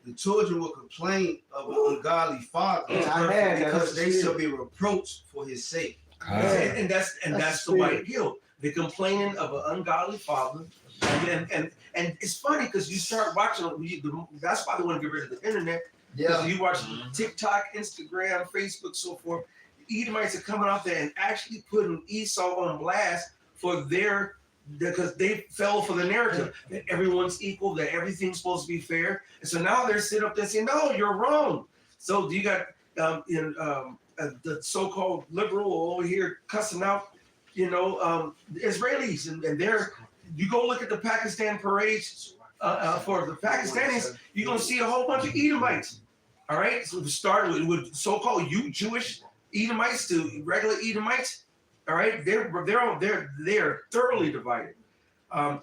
The children will complain of an ungodly father because they shall be reproached for his sake. And that's the white guilt. The complaining of an ungodly father. And it's funny because you start watching, that's why they want to get rid of the internet. Yeah. You watch TikTok, Instagram, Facebook, so forth. Edomites are coming out there and actually putting Esau on blast for because they fell for the narrative that everyone's equal, that everything's supposed to be fair. And so now they're sitting up there saying, no, you're wrong. So you got the so-called liberal over here cussing out, the Israelis. And you go look at the Pakistan parades for the Pakistanis, you're going to see a whole bunch of Edomites. All right? So we started with so-called Jewish Edomites to regular Edomites. All right, they're thoroughly divided.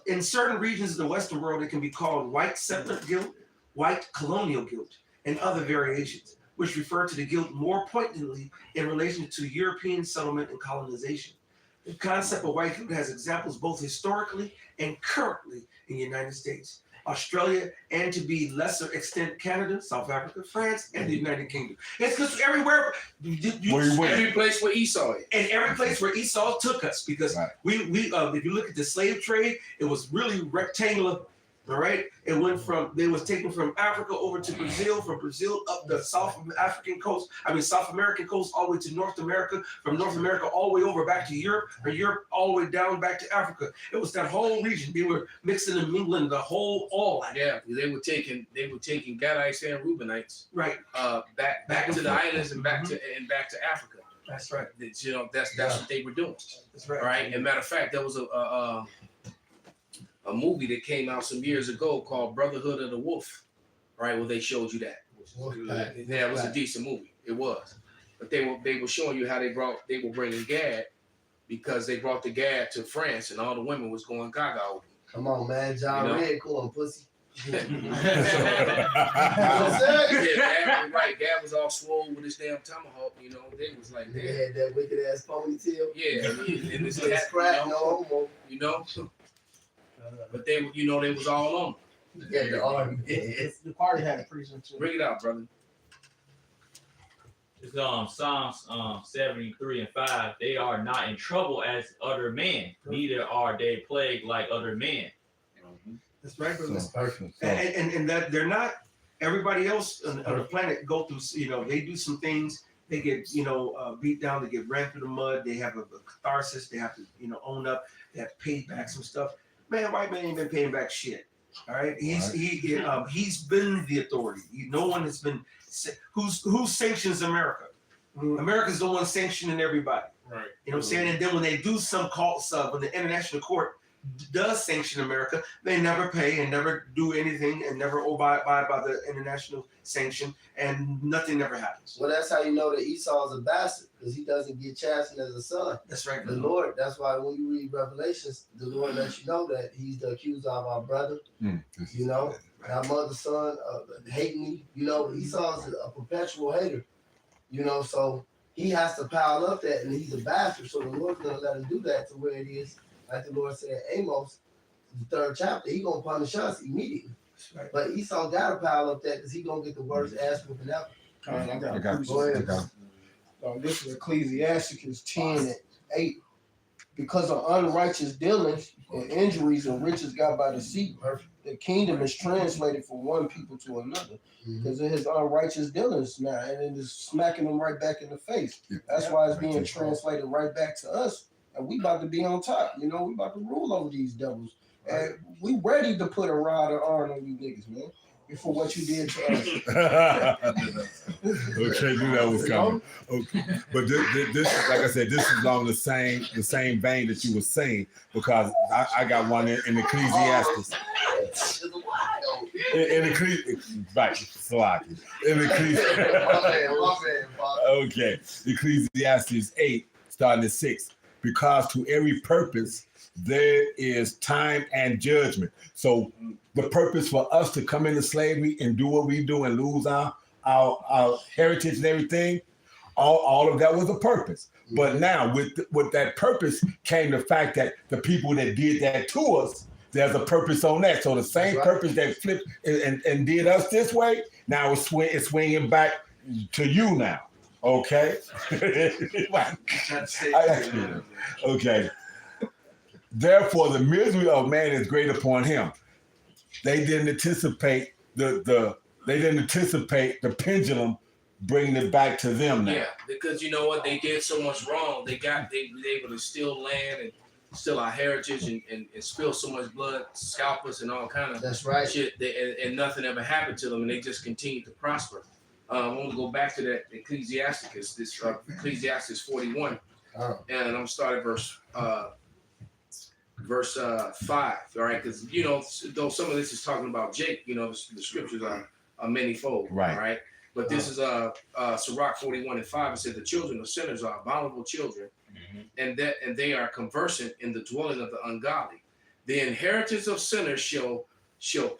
In certain regions of the Western world, it can be called white settler guilt, white colonial guilt, and other variations, which refer to the guilt more pointedly in relation to European settlement and colonization. The concept of white guilt has examples both historically and currently in the United States, Australia, and to be lesser extent Canada, South Africa, France, and the United Kingdom. It's because everywhere, every place where Esau is. And every place where Esau took us, because we if you look at the slave trade, it was really rectangular. All right, they was taken from Africa over to Brazil, from Brazil up the South American coast, all the way to North America, from North America all the way over back to Europe, or Europe all the way down back to Africa. It was that whole region. They were mixing and mingling all. Yeah, they were taking Gadites and Reubenites, right, back to the islands and back to Africa. That's right. That's what they were doing. That's right. All right. And matter of fact, there was a movie that came out some years ago called Brotherhood of the Wolf, right? Where they showed you that. Yeah, it was a decent movie. It was, but they were showing you how they were bringing Gad because they brought the Gad to France and all the women was going gaga over him. Come on, man. John Red, cool pussy. Yeah, right. Gad was all swole with his damn tomahawk. You know, they was like, they had that wicked ass ponytail. Yeah, and this hat, crap, no homo. You know, but they, you know, they was all on. Yeah, the army. The party had a precinct too. Bring it out, brother. It's Psalms 73 and 5. They are not in trouble as other men, neither are they plagued like other men. That's right, brother. So, And that they're not. Everybody else on the planet go through. You know, they do some things. They get beat down. They get ran through the mud. They have a catharsis. They have to own up. They have to pay back some stuff. Man, white man ain't been paying back shit. All right, he's been the authority. No one has been. Who sanctions America? America's the one sanctioning everybody. Right. You know what I'm saying? And then when they do some when the international court does sanction America, they never pay and never do anything and never abide by the international sanction, and nothing never happens. Well, that's how you know that Esau is a bastard, because he doesn't get chastened as a son. That's right. The Lord, that's why when you read Revelations, the Lord lets you know that he's the accuser of our brother. You know, our mother's son hate me. You know, Esau's a perpetual hater. You know, so he has to pile up that, and he's a bastard. So the Lord's gonna let him do that to where it is. Like the Lord said, Amos, the 3rd chapter, he gonna punish us immediately. Right. But Esau gotta pile up that because he gonna get the worst ass whooping ever. All right, I got it. Go ahead. This is Ecclesiasticus 10:8. Because of unrighteous dealings and injuries and riches got by deceit, the kingdom is translated from one people to another. Because of his unrighteous dealings now, and it is smacking them right back in the face. That's why it's being translated right back to us. And we about to be on top. You know, we about to rule over these devils. And we ready to put a rod of iron on you niggas, man. For what you did to us. Okay, knew that was coming. Okay, but this, like I said, this is along the same vein that you were saying, because I got one in Ecclesiastes. In Ecclesiastes, right? Slaki. In Ecclesiastes. Okay, Ecclesiastes 8, starting at 6. Because to every purpose there is time and judgment. So the purpose for us to come into slavery and do what we do and lose our heritage and everything, all of that was a purpose. But now with that purpose came the fact that the people that did that to us, there's a purpose on that. So the same purpose that flipped and did us this way, now it's swinging back to you now. Okay. Okay. Therefore, the misery of man is great upon him. They didn't anticipate the pendulum bringing it back to them now. Yeah, because you know what, they did so much wrong. They were able to steal land and steal our heritage and spill so much blood, scalp us and all kind of shit. And nothing ever happened to them, and they just continued to prosper. I want to go back to that Ecclesiasticus, Ecclesiastes 41, and I'm gonna start at verse 5. All right, because you know, though some of this is talking about Jake, you know, the scriptures are manifold, right? All right, but this is Sirach 41 and 5. It said the children of sinners are abominable children, and they are conversant in the dwelling of the ungodly. The inheritance of sinners shall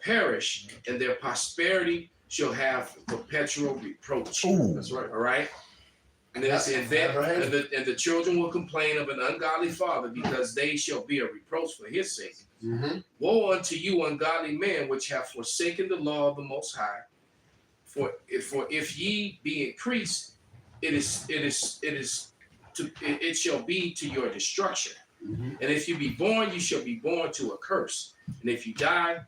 perish, and their prosperity shall have perpetual reproach. Ooh. That's right. All right. And then it says that, and the children will complain of an ungodly father, because they shall be a reproach for his sake. Woe unto you, ungodly men, which have forsaken the law of the Most High. For if ye be increased, it shall be to your destruction. And if you be born, you shall be born to a curse. And if you die,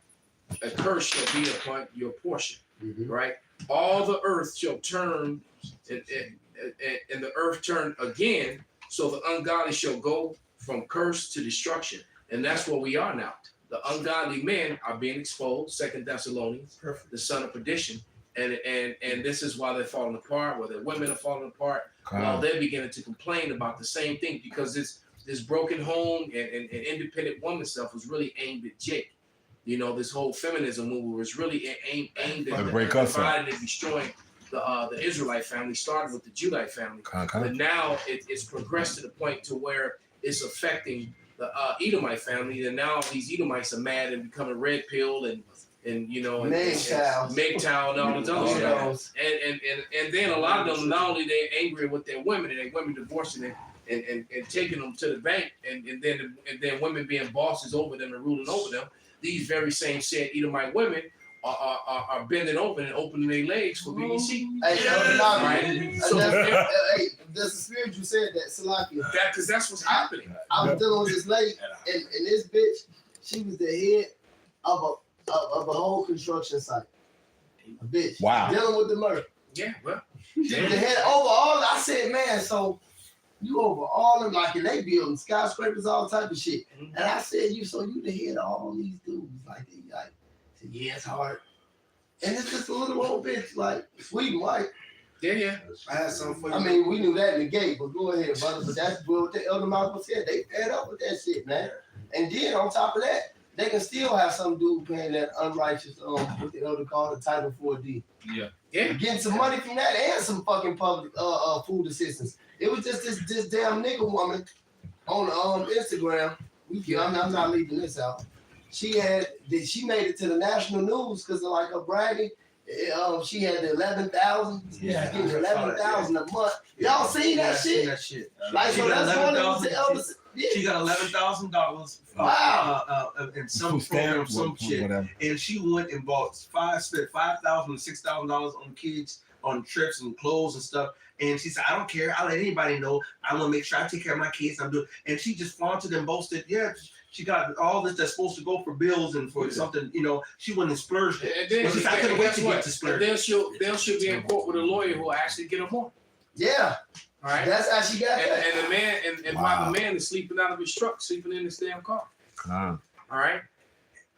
a curse shall be upon your portion. Right? All the earth shall turn, and the earth turn again, so the ungodly shall go from curse to destruction. And that's where we are now. The ungodly men are being exposed, 2 Thessalonians, the son of perdition. And this is why they're falling apart, where their women are falling apart. While they're beginning to complain about the same thing, because this broken home and independent woman stuff was really aimed at Jake. You know, this whole feminism movement was really aimed at dividing and destroying the Israelite family. Started with the Judite family, but now it's progressed to the point to where it's affecting the Edomite family, and now these Edomites are mad and becoming red pill and you know MGTOW and all this other stuff. And then a lot of them, not only they're angry with their women and their women divorcing them and taking them to the bank, and then women being bosses over them and ruling over them. These very same said Edomite women are bending over and opening their legs for BBC. Hey, so hey, there's a spirit you said that, Salakia. Because that's what's happening. I was dealing with this lady, and this bitch, she was the head of a whole construction site. A bitch. Wow. Dealing with the murder. Yeah, well. She was the head over all. I said, man, so you over all them, like, and they building skyscrapers, all type of shit. And I said, you the head of all these dudes, like, I said, yeah, it's hard. And it's just a little old bitch, like, sweet and white. Yeah. I had something for you. I mean, we knew that in the gate, but go ahead, brother. But that's what the Elder Malcolm said. They fed up with that shit, man. And then on top of that, they can still have some dude paying that unrighteous, what the Elder called the Title 4D. Yeah. Getting some money from that and some fucking public food assistance. It was just this damn nigga woman on Instagram. I'm not leaving this out. She made it to the national news because of like her bragging. She had the 11,000. Yeah, getting 11,000 a month. Y'all seen that shit? Like, so that's one of the elders. She got $11,000. Wow. In some program, some shit, and she went and spent $5,000 to $6,000 on kids, on trips and clothes and stuff. And she said, I don't care. I'll let anybody know. I want to make sure I take care of my kids. I'm doing. And she just flaunted and boasted. Yeah, she got all this that's supposed to go for bills and for something. You know, she went and splurged it. And then she said, I couldn't wait to get to splurge. Then she'll be in court with a lawyer who will actually get her more. Yeah. All right. That's how she got that. And the man while the man is sleeping out of his truck, sleeping in his damn car. All right.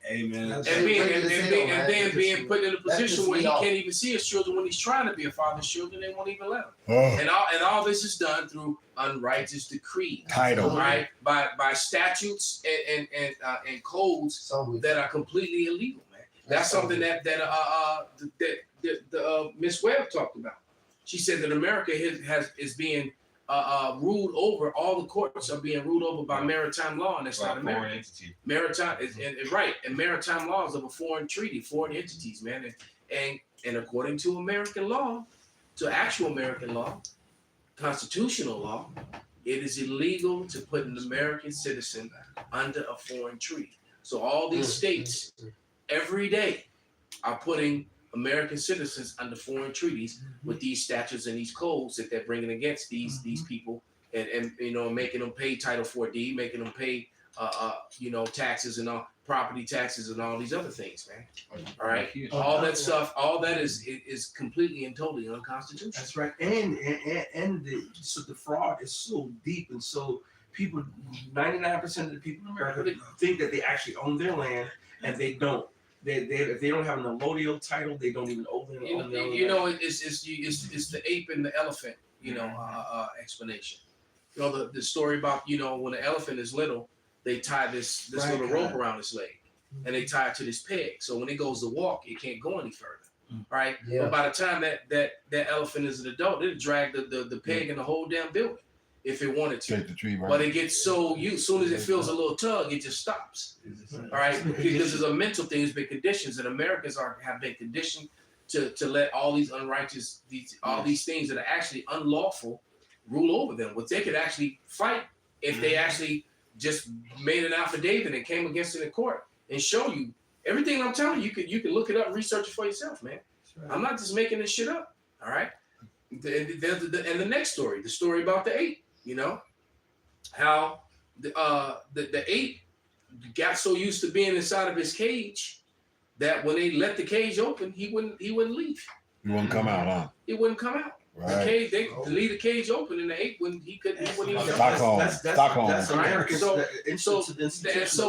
Amen. And then being put in a position where he can't even see his children when he's trying to be a father's children. They won't even let him. And all this is done through unrighteous decree. Title. Right. By statutes and codes that are completely illegal, man. That's something that Miss Webb talked about. She said that America is being ruled over. All the courts are being ruled over by maritime law, and that's not America. Foreign entity. Maritime and maritime law is of a foreign treaty, foreign entities, man. And according to American law, to actual American law, constitutional law, it is illegal to put an American citizen under a foreign treaty. So all these states every day are putting American citizens under foreign treaties with these statutes and these codes that they're bringing against these people, and you know, making them pay Title 4D, making them pay you know, taxes and all, property taxes and all these other things, man. All right, all that stuff, all that is completely and totally unconstitutional. That's right, and the fraud is so deep, and so people, 99% of the people in America think that they actually own their land, and they don't. If they don't have an allodial title, they don't even own their own land. You know, it's the ape and the elephant, you know, explanation. You know, the story about, you know, when the elephant is little, they tie this little rope around its leg, and they tie it to this peg. So when it goes to walk, it can't go any further, right? Yeah. But by the time that elephant is an adult, it'll drag the peg in the whole damn building if it wanted to. Take the tree, right? But it gets so as soon as it feels a little tug, it just stops. All right, because there's a mental thing, there's been conditions, and Americans have been conditioned to let all these unrighteous, these things that are actually unlawful rule over them. What they could actually fight if they actually just made an affidavit and came against it in court and show you everything I'm telling you. You can look it up and research it for yourself, man. Right. I'm not just making this shit up. All right. And the next story, the story about the ape. You know how the ape got so used to being inside of his cage that when they let the cage open, he wouldn't leave. He wouldn't come out, huh? He wouldn't come out. Right. The cage, they leave the cage open, and the ape wouldn't even come out. Stockholm. That's American. So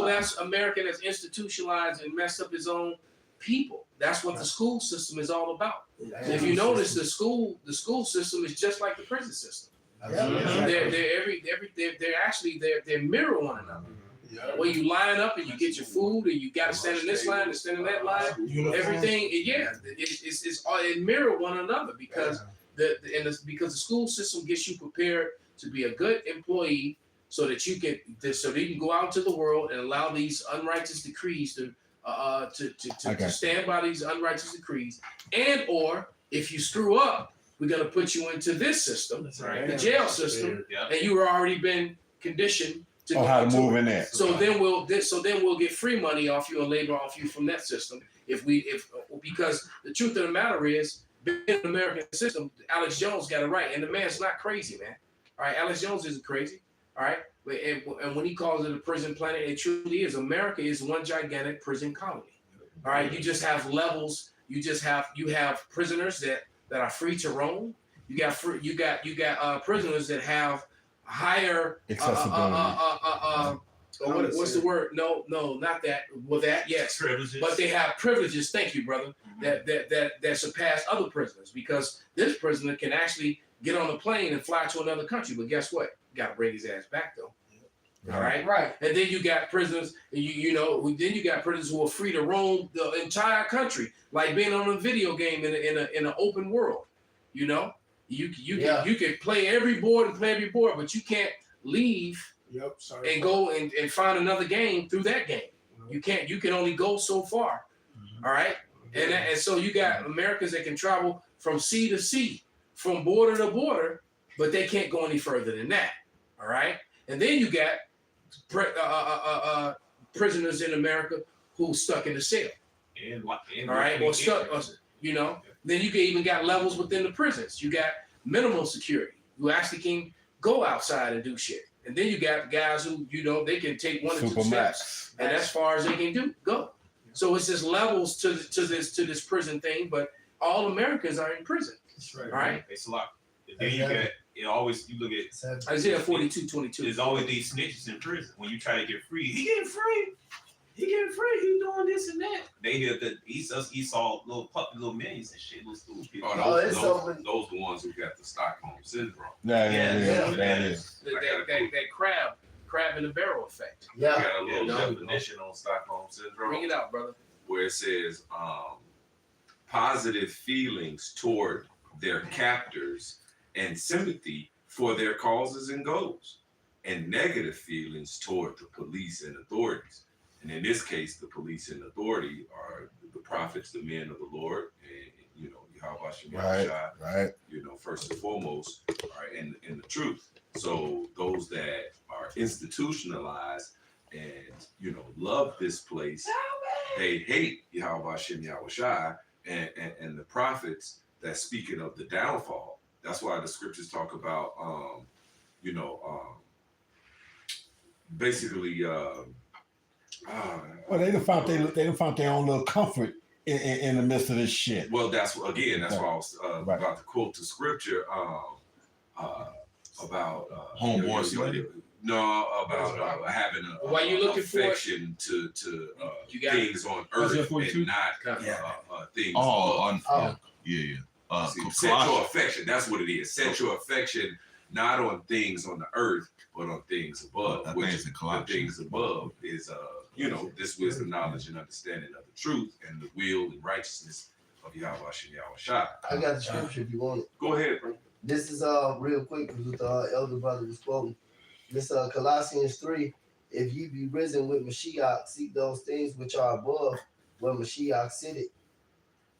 that's American that's institutionalized and messed up his own people. That's what the school system is all about. If you notice, the school system is just like the prison system. They're mirror one another. Where you line up and you get your food and you got to stand in this line and stand in that line. Everything, it mirror one another because because the school system gets you prepared to be a good employee so that you can go out into the world and allow these unrighteous decrees to stand by these unrighteous decrees, and or if you screw up, we're gonna put you into this system, the jail system, and you were already been conditioned to go how to move in there. So then we'll get free money off you and labor off you from that system because the truth of the matter is, being in the American system, Alex Jones got it right, and the man's not crazy, man. All right, Alex Jones isn't crazy. All right, and when he calls it a prison planet, it truly is. America is one gigantic prison colony. All right, you just have levels. You have prisoners that are free to roam. You got prisoners that have higher accessibility. What's the word? No, not that. Well, that yes, privileges. But they have privileges. Thank you, brother. That surpass other prisoners because this prisoner can actually get on a plane and fly to another country. But guess what? You got to bring his ass back though. All right. Right. And then you got prisoners. Then you got prisoners who are free to roam the entire country, like being on a video game in an open world. You know, you can play every board, but you can't leave. And go and find another game through that game. You can't. You can only go so far. All right. And so you got Americans that can travel from sea to sea, from border to border, but they can't go any further than that. All right. And then you got prisoners in America who stuck in the cell. All right. Or stuck. Then you can even got levels within the prisons. You got minimum security who actually can go outside and do shit. And then you got guys who, they can take one or two steps, and as far as they can go. So it's just levels to this prison thing, but all Americans are in prison. That's right. All right. It's a lot. Then you look at Isaiah 42:22. There's always these snitches in prison. When you try to get free, he getting free. He doing this and that. They hear that Esau little minions and shit, little stupid people. Those the ones who got the Stockholm syndrome. That is. That crab in the barrel effect. Yeah. We got a little definition on Stockholm syndrome. Bring it out, brother. Where it says positive feelings toward their captors and sympathy for their causes and goals, and negative feelings toward the police and authorities. And in this case, the police and authority are the prophets, the men of the Lord, and Yahweh Shem Yahushua, right. First and foremost, and the truth. So those that are institutionalized and love this place, they hate Yahweh Shem Yahushua and the prophets that speaking of the downfall. That's why the scriptures talk about basically. Well, they done found their own little comfort in the midst of this shit. Well, that's why I was about to quote the scripture about homeboy. About having a affection to things on earth and not things. Set your affection. That's what it is. Set your affection not on things on the earth, but on things above. The things above is this wisdom, knowledge, and understanding of the truth and the will and righteousness of Yahweh Shem Yahushua. I got the scripture if you want it. Go ahead, bro. This is real quick because the elder brother was quoting. This Colossians 3. If you be risen with Mashiach, seek those things which are above, where Mashiach sitteth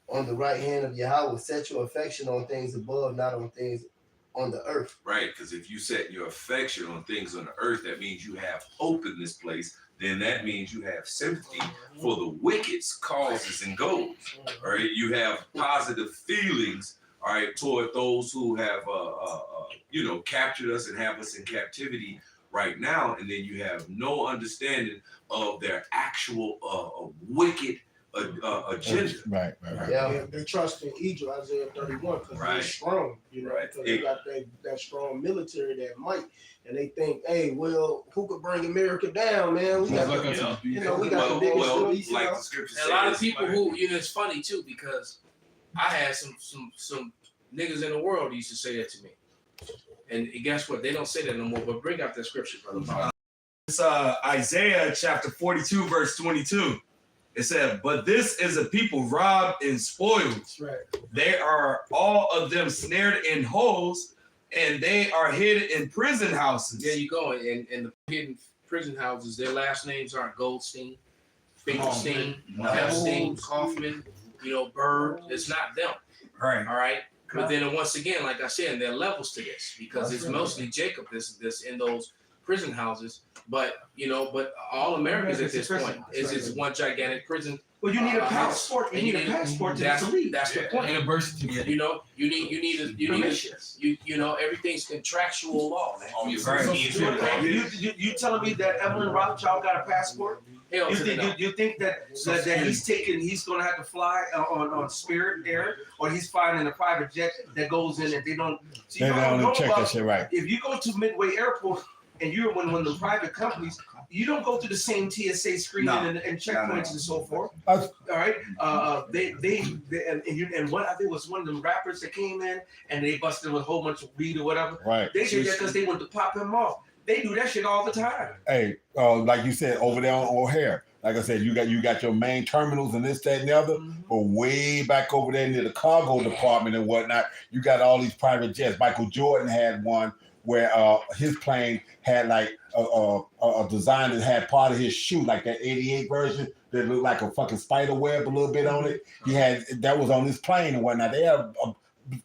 on the right hand of Yahweh. Set your affection on things above, not on things on the earth. Right, because if you set your affection on things on the earth, that means you have hope in this place. Then that means you have sympathy for the wicked's causes and goals. All right, you have positive feelings, all right, toward those who have, captured us and have us in captivity right now, and then you have no understanding of their actual wicked agenda. Right. Yeah, they trust in Egypt, Isaiah 31, because they're strong, because they got that strong military, that might, and they think, hey, well, who could bring America down, man? We got the biggest police. Like the scripture says, a lot of people who, it's funny too, because I had some niggas in the world used to say that to me. And guess what? They don't say that no more. But bring out that scripture, brother. It's Isaiah chapter 42, verse 22. It said, "But this is a people robbed and spoiled. That's right. They are all of them snared in holes, and they are hid in prison houses." There you go. And the hidden prison houses, their last names aren't Goldstein, Finkelstein, Epstein, Kaufman, Bird. It's not them. Right. All right. But then once again, like I said, there are levels to this because it's mostly Jacob this in those prison houses. But all Americans at this point is one gigantic prison. Well, you need a passport. You need a passport to leave. That's the point. And a birth certificate. Everything's contractual law, man. Oh, You telling me that Evelyn Rothschild got a passport? Hell You to think no. you think that he's gonna have to fly on Spirit Air, or he's flying in a private jet that goes in and they don't. They don't check that shit right. If you go to Midway Airport and you're one of the private companies, you don't go through the same TSA screening and checkpoints and so forth. All right. And what I think was one of them rappers that came in and they busted with a whole bunch of weed or whatever. Right. They did that because they wanted to pop him off. They do that shit all the time. Hey, like you said, over there on O'Hare, like I said, you got your main terminals and this, that, and the other, but way back over there near the cargo department and whatnot, you got all these private jets. Michael Jordan had one where his plane had like a design that had part of his shoe, like that 88 version that looked like a fucking spider web a little bit on it. He had that was on his plane and whatnot. They have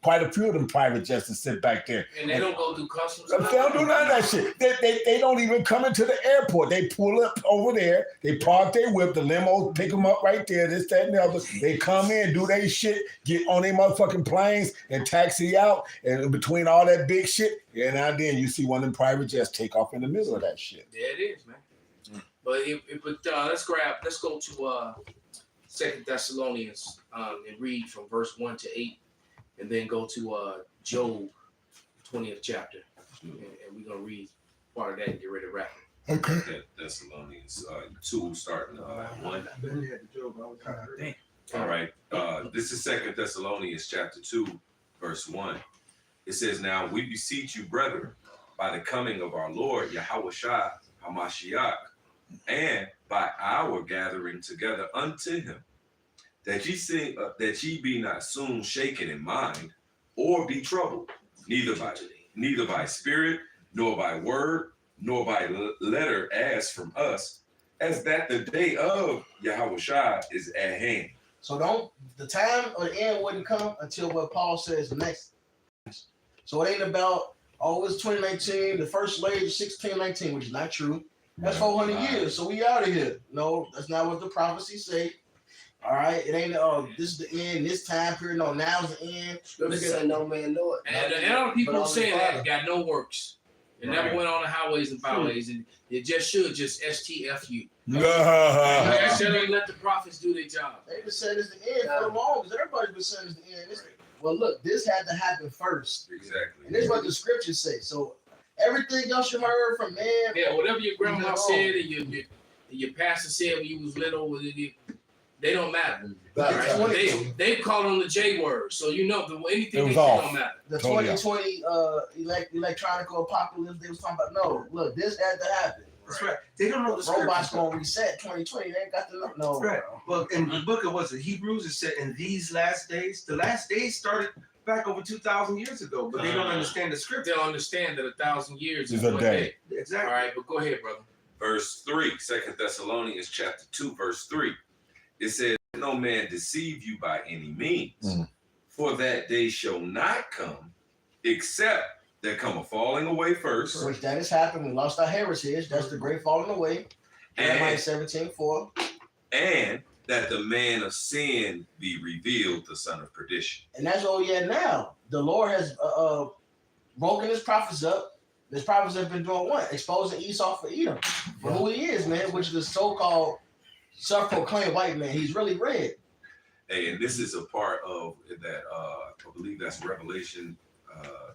quite a few of them private jets that sit back there. And they don't go through customs. They don't do none of that shit. They don't even come into the airport. They pull up over there. They park their whip. The limos pick them up right there. This, that, and the other. They come in, do their shit, get on their motherfucking planes, and taxi out. And in between all that big shit, and now and then you see one of them private jets take off in the middle of that shit. There it is, man. But let's go to 2 Thessalonians and read from verse 1 to 8. And then go to Job, 20th chapter. And we're going to read part of that and get ready to wrap it. Okay. Thessalonians 2, starting at 1. All right. This is 2 Thessalonians chapter 2, verse 1. It says, "Now we beseech you, brethren, by the coming of our Lord Yahushua HaMashiach, and by our gathering together unto him, that ye be not soon shaken in mind, or be troubled, neither by spirit, nor by word, nor by letter as from us, as that the day of Yahushua is at hand." So the time or the end wouldn't come until what Paul says next. So it ain't about, it's 2019, the first slave is 1619, which is not true. That's 400 years, so we out of here. No, that's not what the prophecies say. All right, it ain't this is the end, this time period. No, now's the end. Scripture say no man know it. And the other people saying that got no works. It never went on the highways and byways, and it just should just STFU. Should let the prophets do their job. They been saying it's the end for long, because everybody's been saying it's the end. Well, look, this had to happen first. Exactly. And this is what the scriptures say. So everything else you heard from man. Yeah, whatever your grandma said and your pastor said when you was little, they don't matter. Right? They call on the J word, so anything they say don't matter. The 2020 electronic apocalypse they was talking about. No, look, this had to happen. That's right. They don't know the scripture. Robots gonna reset 2020. They ain't got to know. No. Right. Well, in the book of Hebrews, it said in these last days, the last days started back over 2,000 years ago, but they don't understand the scripture. They don't understand that 1,000 years is a one day. Exactly. All right, but go ahead, brother. Verse 3, 2 Thessalonians chapter 2, verse 3. It says, "No man deceive you by any means, for that day shall not come, except there come a falling away first." Which that has happened. We lost our heritage. That's the great falling away. Jeremiah 17:4. And that the man of sin be revealed, the son of perdition. And that's all yet now. The Lord has broken his prophets up. His prophets have been doing what? Exposing Esau for Edom. For who he is, man, which is the so-called self-proclaimed white man. He's really red. Hey, and this is a part of that, I believe that's Revelation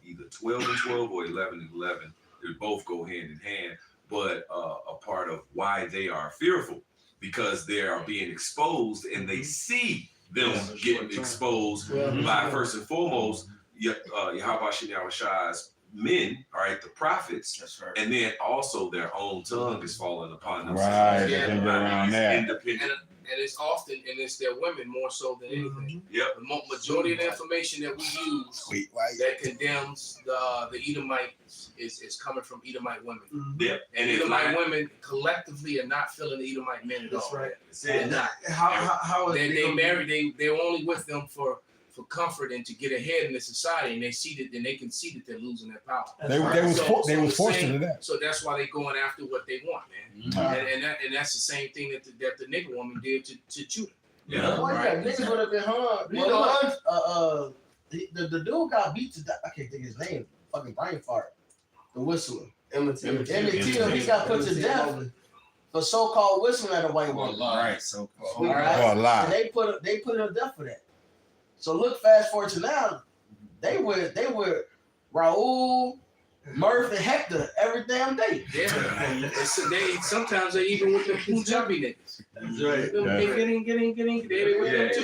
either 12:12 or 11:11. They both go hand in hand, but a part of why they are fearful, because they are being exposed and they see them getting exposed by, first and foremost, Yahushua men, all right, the prophets, That's right. and then also their own tongue is falling upon them. Right, So they can go around that. independent. And it's often, and it's their women more so than anything. Yep. The majority of the information that we use that condemns the Edomites is coming from Edomite women. Yep. And Edomite women collectively are not feeling the Edomite men at all. That's right. They're not. How is they married? They're only with them for comfort and to get ahead in the society, and they see that, and they can see that they're losing their power. They was forced into that. So that's why they're going after what they want, man. And that's the same thing that the nigga woman did to Judah. Yeah. Boy, Right. niggas would have been hung. You know, the dude got beat to death. I can't think of his name. Fucking brain fart. The whistler. Emmett Till. He got put to death for so-called whistling at a white woman. Right. So All right. For a lie. And they put him to death for that. So look, fast forward to now, they were Raul, Murph, and Hector every damn day. Yeah. Sometimes they even with the Punjabi niggas. That's right. Getting. They with them too.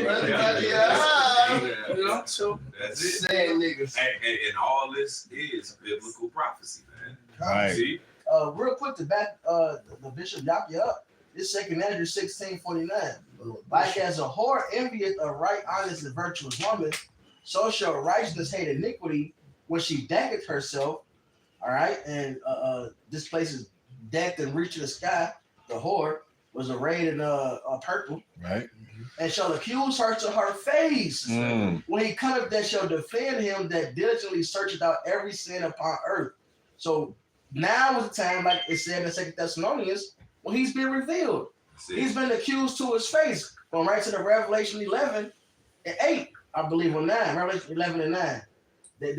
You know, so that's it. Saying niggas. And all this is biblical prophecy, man. Right. See? Real quick to back the Bishop Yaki up. This 2 Ezra 16:49. Like as a whore envieth a right, honest, and virtuous woman, so shall righteousness hate iniquity when she decketh herself. All right, and this place is decked and reached to the sky. The whore was arrayed in purple, Right. and shall accuse her to her face. Mm. When he cometh, that shall defend him that diligently searcheth out every sin upon earth. So now is the time, like it said in 2 Thessalonians, when he's been revealed. He's been accused to his face. Going right to the Revelation 11 and 8, I believe, or 9. Revelation 11 and 9. They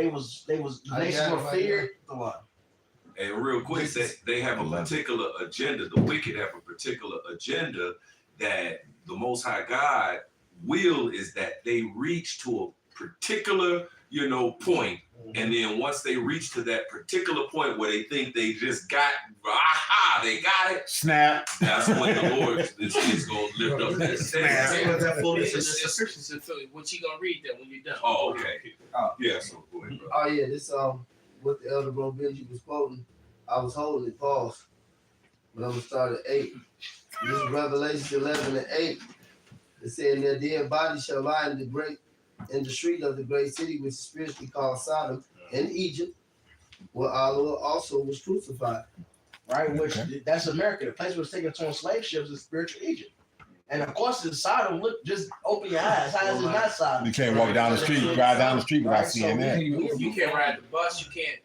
was nations were feared. And real quick, they have a particular agenda. The wicked have a particular agenda that the Most High God will is that they reach to a particular, point. And then once they reach to that particular point where they think they just got, they got it. Snap. That's when the Lord is going to lift up that stand. What you gonna read that when you're done? Oh, okay. Yeah, so go ahead, bro. Oh yeah, this what the elder bro Benji was quoting. I was holding it, pause. But I'm gonna start at 8. This is Revelation 11 and 8. It said, "Their dead bodies shall lie in the street of the great city, which is spiritually called Sodom, in Egypt, where our Lord also was crucified." Right, which that's America. The place was taken to on slave ships is spiritual Egypt. And of course, in Sodom, look, just open your eyes. How is it not Sodom? You can't walk down the street, drive down the street without seeing that. You can't ride the bus. You can't.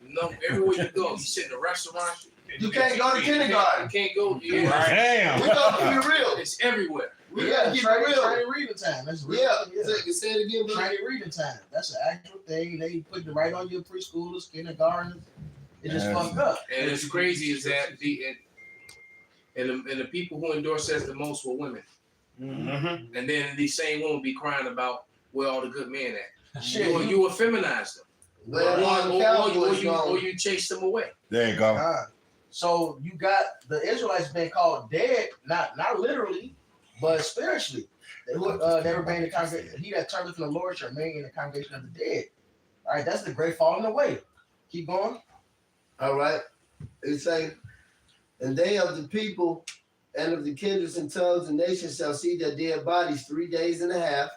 Everywhere you go, you sit in a restaurant. You can't go to kindergarten. You can't go. Damn. We gotta be real. It's everywhere. We gotta keep it real. Training reading time. That's real. Say it again, bro. Training reading time. That's an actual thing. They put it right on your preschoolers, kindergartners. It just fucked up. And it's crazy is that the people who endorse us the most were women. Mm-hmm. And then these same women be crying about where all the good men at. Shit. You feminize them. Or you chase them away. There you go. So you got the Israelites being called dead, not literally, but spiritually. They were being the congregation. He that turneth from the Lord shall remain in the congregation of the dead. All right, that's the great falling away. Keep going. All right. It say, "And they of the people and of the kindreds and tongues and nations shall see their dead bodies 3 days and a half,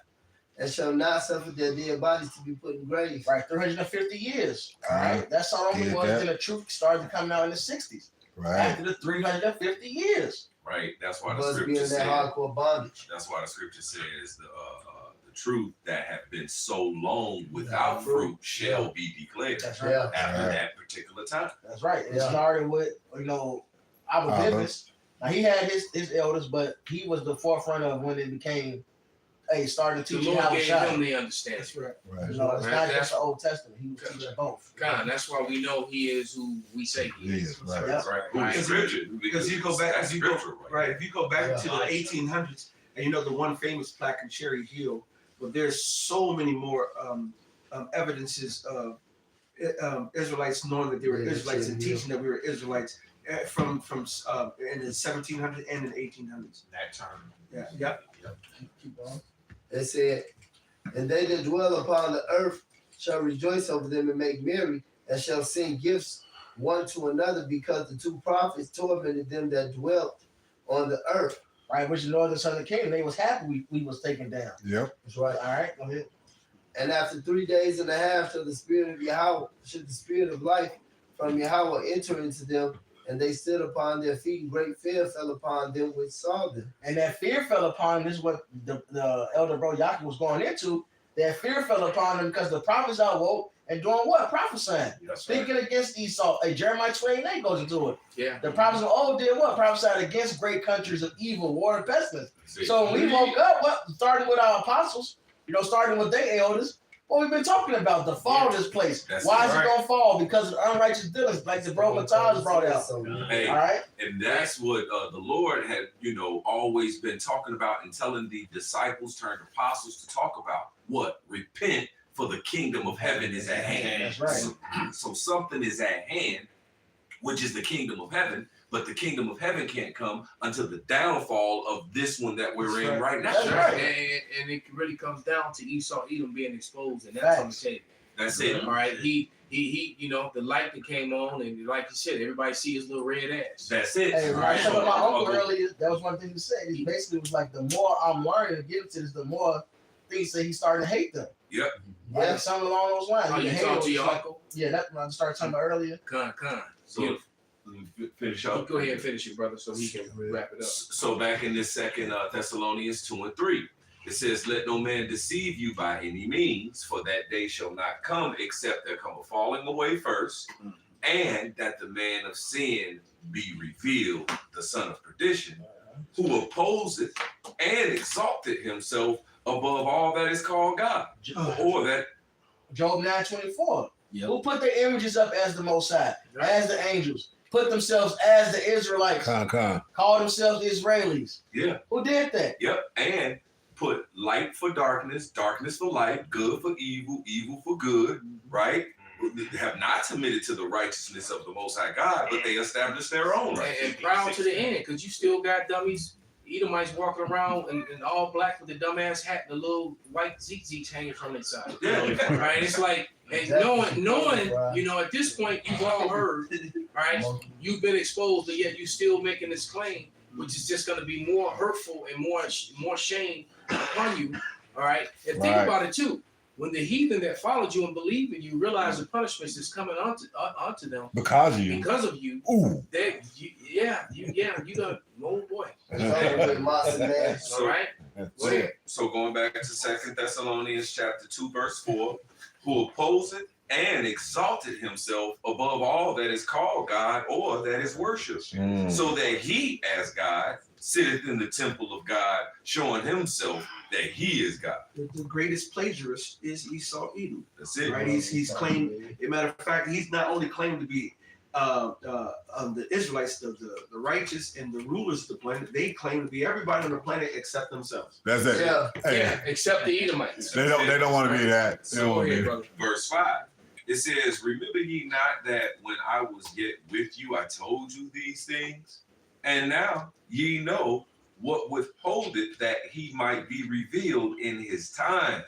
and shall not suffer their dead bodies to be put in graves." Right, 350 years. All right, that's all it was. And the truth started coming out in the 60s. Right. After the 350 years. Right. That's why the Must be scripture in that says. hardcore bondage. That's why the scripture says the truth that have been so long without fruit shall be declared. That's right. After that particular time. That's right. It started with our business. Now he had his elders, but he was the forefront of when it became started The teaching Lord how to gave shine. him the understanding. That's right. It's not just the Old Testament. He was teaching both. God, that's why we know he is who we say he is. Right. Yep. Right. Because you go back, if you go back to the Yeah. 1800s, and the one famous plaque in Cherry Hill, but there's so many more evidences of Israelites knowing that they were Israelites and teaching that we were Israelites from in the 1700s and in the 1800s. That term. Yeah. Yep. Keep going. It said, "And they that dwell upon the earth shall rejoice over them and make merry, and shall send gifts one to another, because the two prophets tormented them that dwelt on the earth. Right, which the northern southern kingdom, they was happy we was taken down. Yep. That's right. All right, go ahead. And after 3 days and a half shall the spirit of Yahweh, should the spirit of life from Yahweh enter into them, and they stood upon their feet, and great fear fell upon them which saw them. And that fear fell upon them. This is what the elder bro Yaakov was going into. That fear fell upon them because the prophets awoke and doing what? Prophesying. Speaking against Esau. Jeremiah 28 goes into it. Yeah. The prophets of old did what? Prophesied against great countries of evil, war, and pestilence. So when we woke up, what? Starting with our apostles, starting with their elders, what we've been talking about, the fall of this place. Why is it going to fall? Because of unrighteous dealings, like the bro Mataj brought out. Hey, all right? And that's what the Lord had, always been talking about and telling the disciples turned apostles to talk about. What? Repent, for the kingdom of heaven is at hand. That's right. So something is at hand, which is the kingdom of heaven, but the kingdom of heaven can't come until the downfall of this one that we're in right now. That's right. And it really comes down to Esau, Edom being exposed, and that's on the table. That's it. All right. He, the light that came on, and like you said, everybody see his little red ass. That's it. Hey, All I right. was talking about my uncle earlier. That was one thing to say. He basically was like, the more I'm learning to get into this, the more things that he's starting to hate them. Yep. Like something along those lines. Oh, you talking to your uncle? Yeah, that's what I started talking about earlier. Con. So finish up. Go ahead and finish it, brother, so he can wrap it up. So back in this second Thessalonians 2:3, it says, "Let no man deceive you by any means, for that day shall not come except there come a falling away first, and that the man of sin be revealed, the son of perdition, who opposeth and exalted himself above all that is called God." Or that Job 9:24. Who put their images up as the Most High, as the angels, put themselves as the Israelites, call themselves Israelis. Yeah. Who did that? Yep. And put light for darkness, darkness for light, good for evil, evil for good, right? They have not submitted to the righteousness of the Most High God, but they established their own righteousness. And proud to the end, because you still got dummies, Edomites walking around in all black with the dumbass hat and the little white zigzags hanging from their side. Yeah. Right? It's like, and knowing, at this point, you've all heard, right? You've been exposed, but yet you still making this claim, which is just going to be more hurtful and more shame upon you. All right? And think about it too. When the heathen that followed you and believed in you realize the punishments is coming onto them because of you. Ooh. You got oh boy. So, right. So going back to 2 Thessalonians chapter 2, verse 4, who opposeth and exalted himself above all that is called God or that is worshipped, so that he, as God, sitteth in the temple of God, showing himself that he is God. The greatest plagiarist is Esau Edom. That's it. Right? He's claimed. As a matter of fact, he's not only claimed to be the Israelites, the righteous and the rulers of the planet. They claim to be everybody on the planet except themselves. That's it. Yeah, except the Edomites. They don't want to be that. They don't want to be that. Verse 5. It says, "Remember ye not that when I was yet with you, I told you these things? And now ye know what withholdeth that he might be revealed in his time.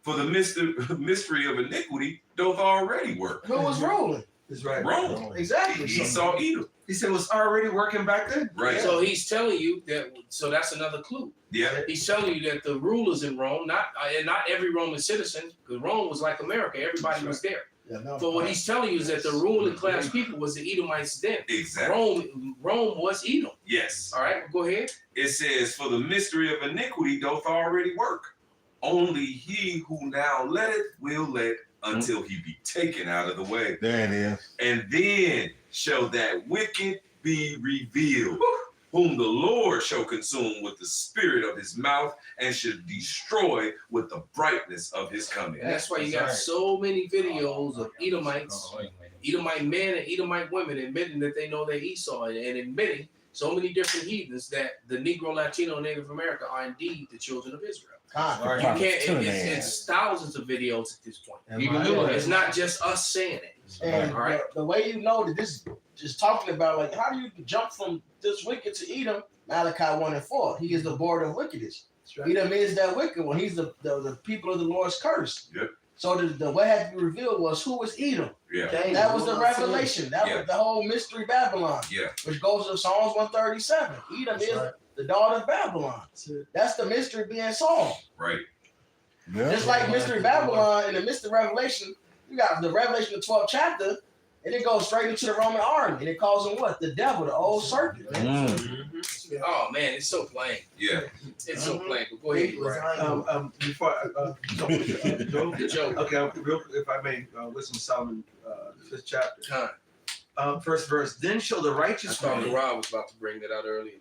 For the mystery of iniquity doth already work." Who was ruling? That's right. Rome. Exactly. Esau Edom. He said it was already working back then. Right. So he's telling you that. So that's another clue. Yeah. He's telling you that the rulers in Rome, not every Roman citizen, because Rome was like America, everybody was there. So what he's telling you is that the ruling class people was the Edomites then. Exactly. Rome was Edom. Yes. All right, go ahead. It says, "For the mystery of iniquity doth already work. Only he who now letteth will let until he be taken out of the way. There it is. And then shall that wicked be revealed, whom the Lord shall consume with the spirit of his mouth and shall destroy with the brightness of his coming." And that's why you got so many videos of Edomites, Edomite men and Edomite women admitting that they know they're Esau and admitting so many different heathens that the Negro, Latino, and Native America are indeed the children of Israel. You can't. It's thousands of videos at this point. It's not just us saying it. And all right. the way you know that this is talking about, like, how do you jump from this wicked to Edom? Malachi 1:4. He is the border of wickedness. Edom is that wicked one. He's the people of the Lord's curse. Yep. So the what had to be revealed was who was Edom. Yeah. That was the revelation. That was the whole mystery Babylon. Yeah. Which goes to Psalms 137. Edom is the daughter of Babylon. That's the mystery being solved. Right. Yeah. Just like Mystery Babylon and the Mystery Revelation, you got the Revelation of the 12th chapter, and it goes straight into the Roman army, and it calls them what? The devil, the old serpent. Oh man, it's so plain. Yeah. It's so plain. But go ahead, right? Before Joe, okay, real quick, if I may, Wisdom of Solomon, 5th chapter. First verse. Then shall the righteous I thought man. Garad was about to bring that out earlier.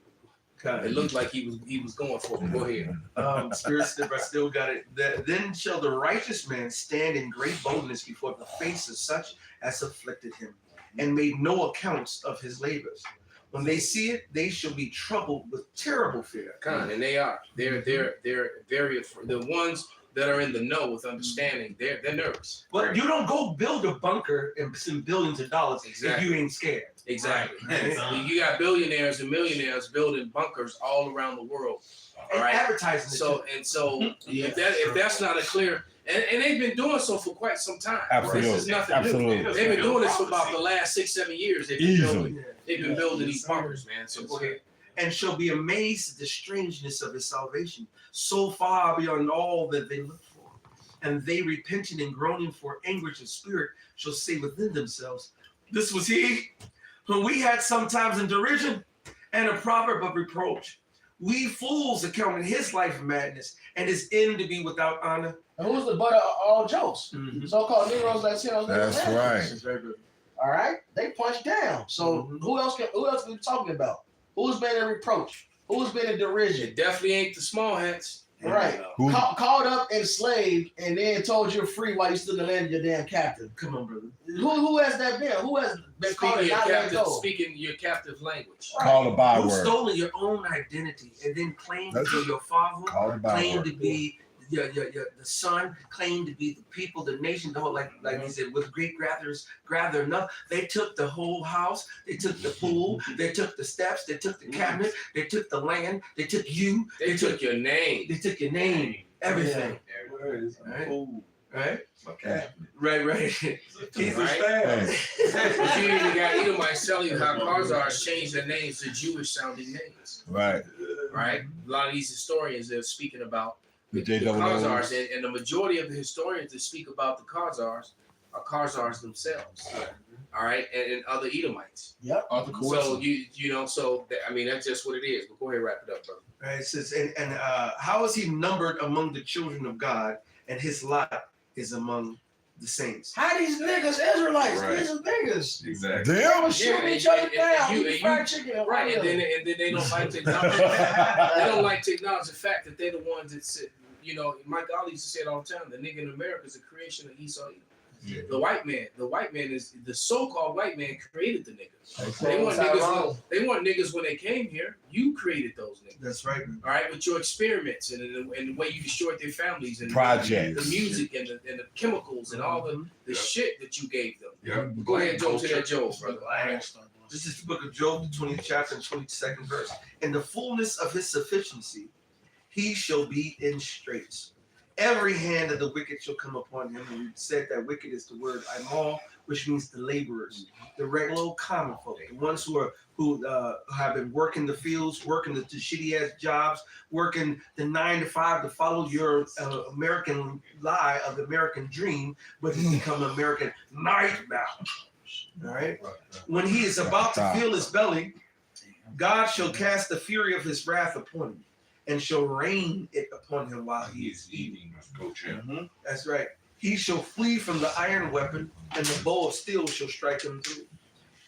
It looked like he was going for it. Go ahead. Spirit I still got it. Then shall the righteous man stand in great boldness before the face of such as afflicted him, and made no accounts of his labors. When they see it, they shall be troubled with terrible fear. And they are. They're very the ones that are in the know with understanding. They're nervous. But you don't go build a bunker and spend billions of dollars if you ain't scared. Exactly. Right. You got billionaires and millionaires building bunkers all around the world. All And right. advertising. So if that's not a clear and they've been doing so for quite some time. Absolutely. This is nothing Absolutely. new. They've been doing this for about the last 6-7 years. They've been building these bunkers, man. So go ahead. And shall be amazed at the strangeness of his salvation, so far beyond all that they look for. And they repenting and groaning for anguish of spirit shall say within themselves, this was he whom we had sometimes in derision and a proverb of reproach. We fools accounted his life madness and his end to be without honor. And who's the butt of all jokes? So-called Negroes, Latinos. That's right. That's very good. All right, they punched down. So who else are we talking about? Who's been in reproach? Who's been in derision? It definitely ain't the small hats. Right. Caught up, enslaved, and then told you're free while you still in the land of your damn captive. Come on, brother. Who has that been? Who has been caught and not let go? Speaking your captive language. Call a byword. Who's stolen your own identity and then claimed to be your father, claimed to be the son, claimed to be the people, the nation, the whole, like he said, with great gather enough. They took the whole house, they took the pool, they took the steps, they took the cabinet, they took the land, they took you, They took your name. they took your name, everything. Right? Okay. Right. Jesus But you even got Edomites telling you how Khazars changed their names to Jewish sounding names. Right. Right? A lot of these historians they're speaking about The the JWs. Khazars, and the majority of the historians that speak about the Khazars are Khazars themselves. All right, and other Edomites. Yep. So I mean that's just what it is. But go ahead, wrap it up, brother. Right. It says, and how is he numbered among the children of God, and his lot is among the saints? How these niggas Israelites? Right. These are niggas. Exactly. They were shooting each other down. you- You fried chicken. Right, and then they don't like to acknowledge. They don't like to acknowledge the fact that they're the ones that said, Mike Ali used to say it all the time. The nigga in America is a creation of Esau. Yeah. The white man is the so-called white man created the niggas. They want niggas when they came here. You created those niggas. That's right. All right, with your experiments and the way you destroyed their families and Projects. the music and the chemicals and all the shit that you gave them. Yeah. Go ahead, Joe, to that Joe, brother. This is the book of Job, the 20th chapter and 22nd verse. In the fullness of his sufficiency, he shall be in straits. Every hand of the wicked shall come upon him. And we said that wicked is the word Imal, which means the laborers, the regular old common folk, the ones who have been working the fields, working the shitty ass jobs, working the 9 to 5 to follow your American lie of the American dream, but it's become an American nightmare. All right. When he is about to fill his belly, God shall cast the fury of his wrath upon him, and shall rain it upon him while he is eating. That's right. He shall flee from the iron weapon, and the bow of steel shall strike him through.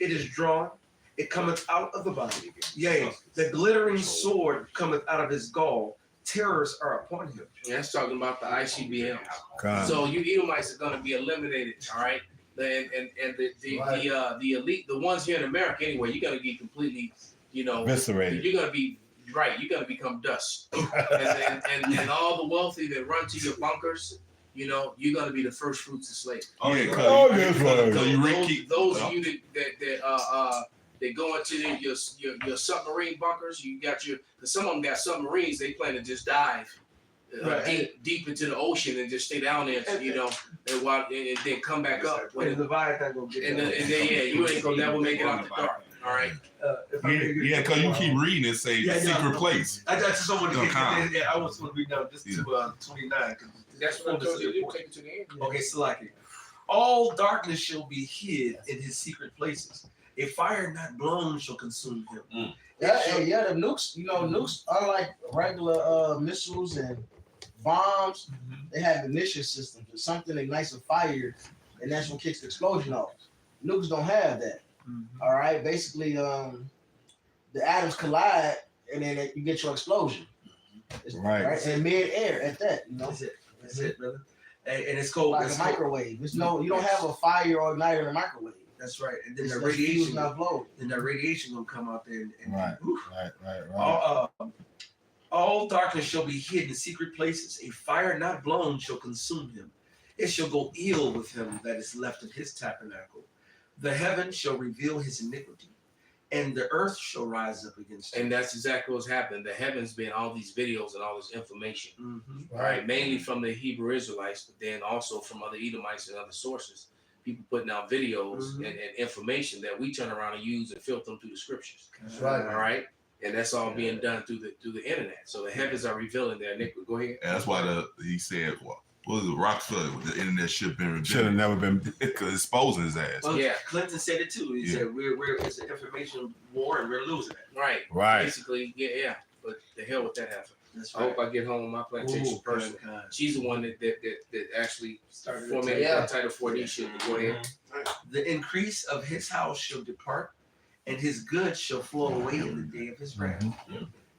It is drawn, it cometh out of the body. Yea, the glittering sword cometh out of his gall. Terrors are upon him. Yeah, that's talking about the ICBM. God. So you Edomites are going to be eliminated, all right? And the elite, the ones here in America anyway, you're going to be completely, Eviscerated. You're going to be right. You're going to become dust, and all the wealthy that run to your bunkers, you're going to be the first fruits of slavery. Oh yeah, Those of you that go into your submarine bunkers, you got because some of them got submarines. They plan to just dive deep into the ocean and just stay down there, you know, and then come back up. And Leviathan gonna get And then you ain't gonna never make it out the dark. All right. Yeah, because you keep reading it, say secret place. I just don't want to get. Come. I was going to read down just to 29. That's what I told you. Take it to the end. Okay, Salaki. All darkness shall be hid in his secret places. A fire not blown shall consume him. The nukes, nukes, unlike regular missiles and bombs, they have ignition systems. If something ignites a fire, and that's what kicks the explosion off. Nukes don't have that. All right, basically, the atoms collide, and then you get your explosion. Right, and mid-air at that, That's it, brother. And it's cold. Like a microwave. You don't have a fire or igniter in a microwave. That's right. And then It's the just radiation, fused, not blown. then that radiation gonna come out there. And Right. all darkness shall be hid in secret places. A fire not blown shall consume him. It shall go ill with him that is left in his tabernacle. The heaven shall reveal his iniquity, and the earth shall rise up against him. And that's exactly what's happened. The heavens been all these videos and all this information, right? Mainly from the Hebrew Israelites, but then also from other Edomites and other sources. People putting out videos and information that we turn around and use and filter them through the scriptures. That's right. All right. And that's all being done through the internet. So the heavens are revealing their iniquity. Go ahead. And that's why he said, what was it, Rockefeller? The internet should have been revealed. Should have never been exposing his ass. Well, Clinton said it too. He said we're it's an information war and we're losing it. Right. Right. Basically, yeah. But the hell with that happened. That's I hope I get home with my plantation person. She's the one that actually formulated that Title 4D shit. Go ahead. The increase of his house shall depart, and his goods shall flow away in the day of his wrath.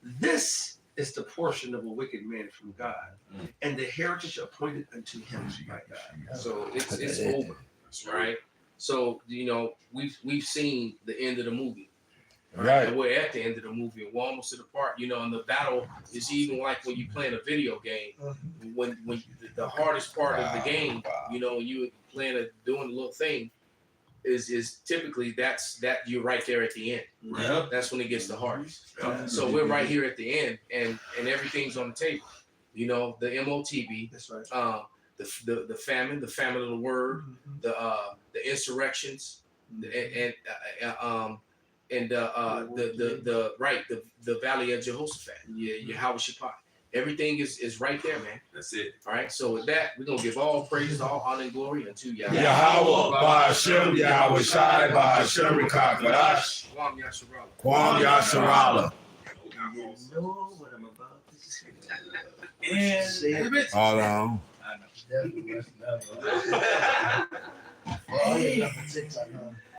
This is the portion of a wicked man from God, and the heritage appointed unto him by God. So it's over, right? So we've seen the end of the movie. Right. And we're at the end of the movie, and we're almost to the part, and the battle is even like when you're playing a video game. When the hardest part of the game, when you playing doing a little thing, is typically that you're right there at the end. Yep. That's when it gets the hardest. So we're right here at the end, and everything's on the table. The MOTB. That's right. The famine of the word, the insurrections, and the Valley of Jehoshaphat, Yahweh Shaphat. Everything is right there, man. That's it. All right. So with that, we're gonna give all praises, all honor and glory unto Yahweh. Yahweh, Ba'ashem, Yahweh Shai, Ba'ashem, Rekakadash, Kwam Yasharala. Kwam Yasharala. You know what I'm about to say. Hold on. Oh, yeah,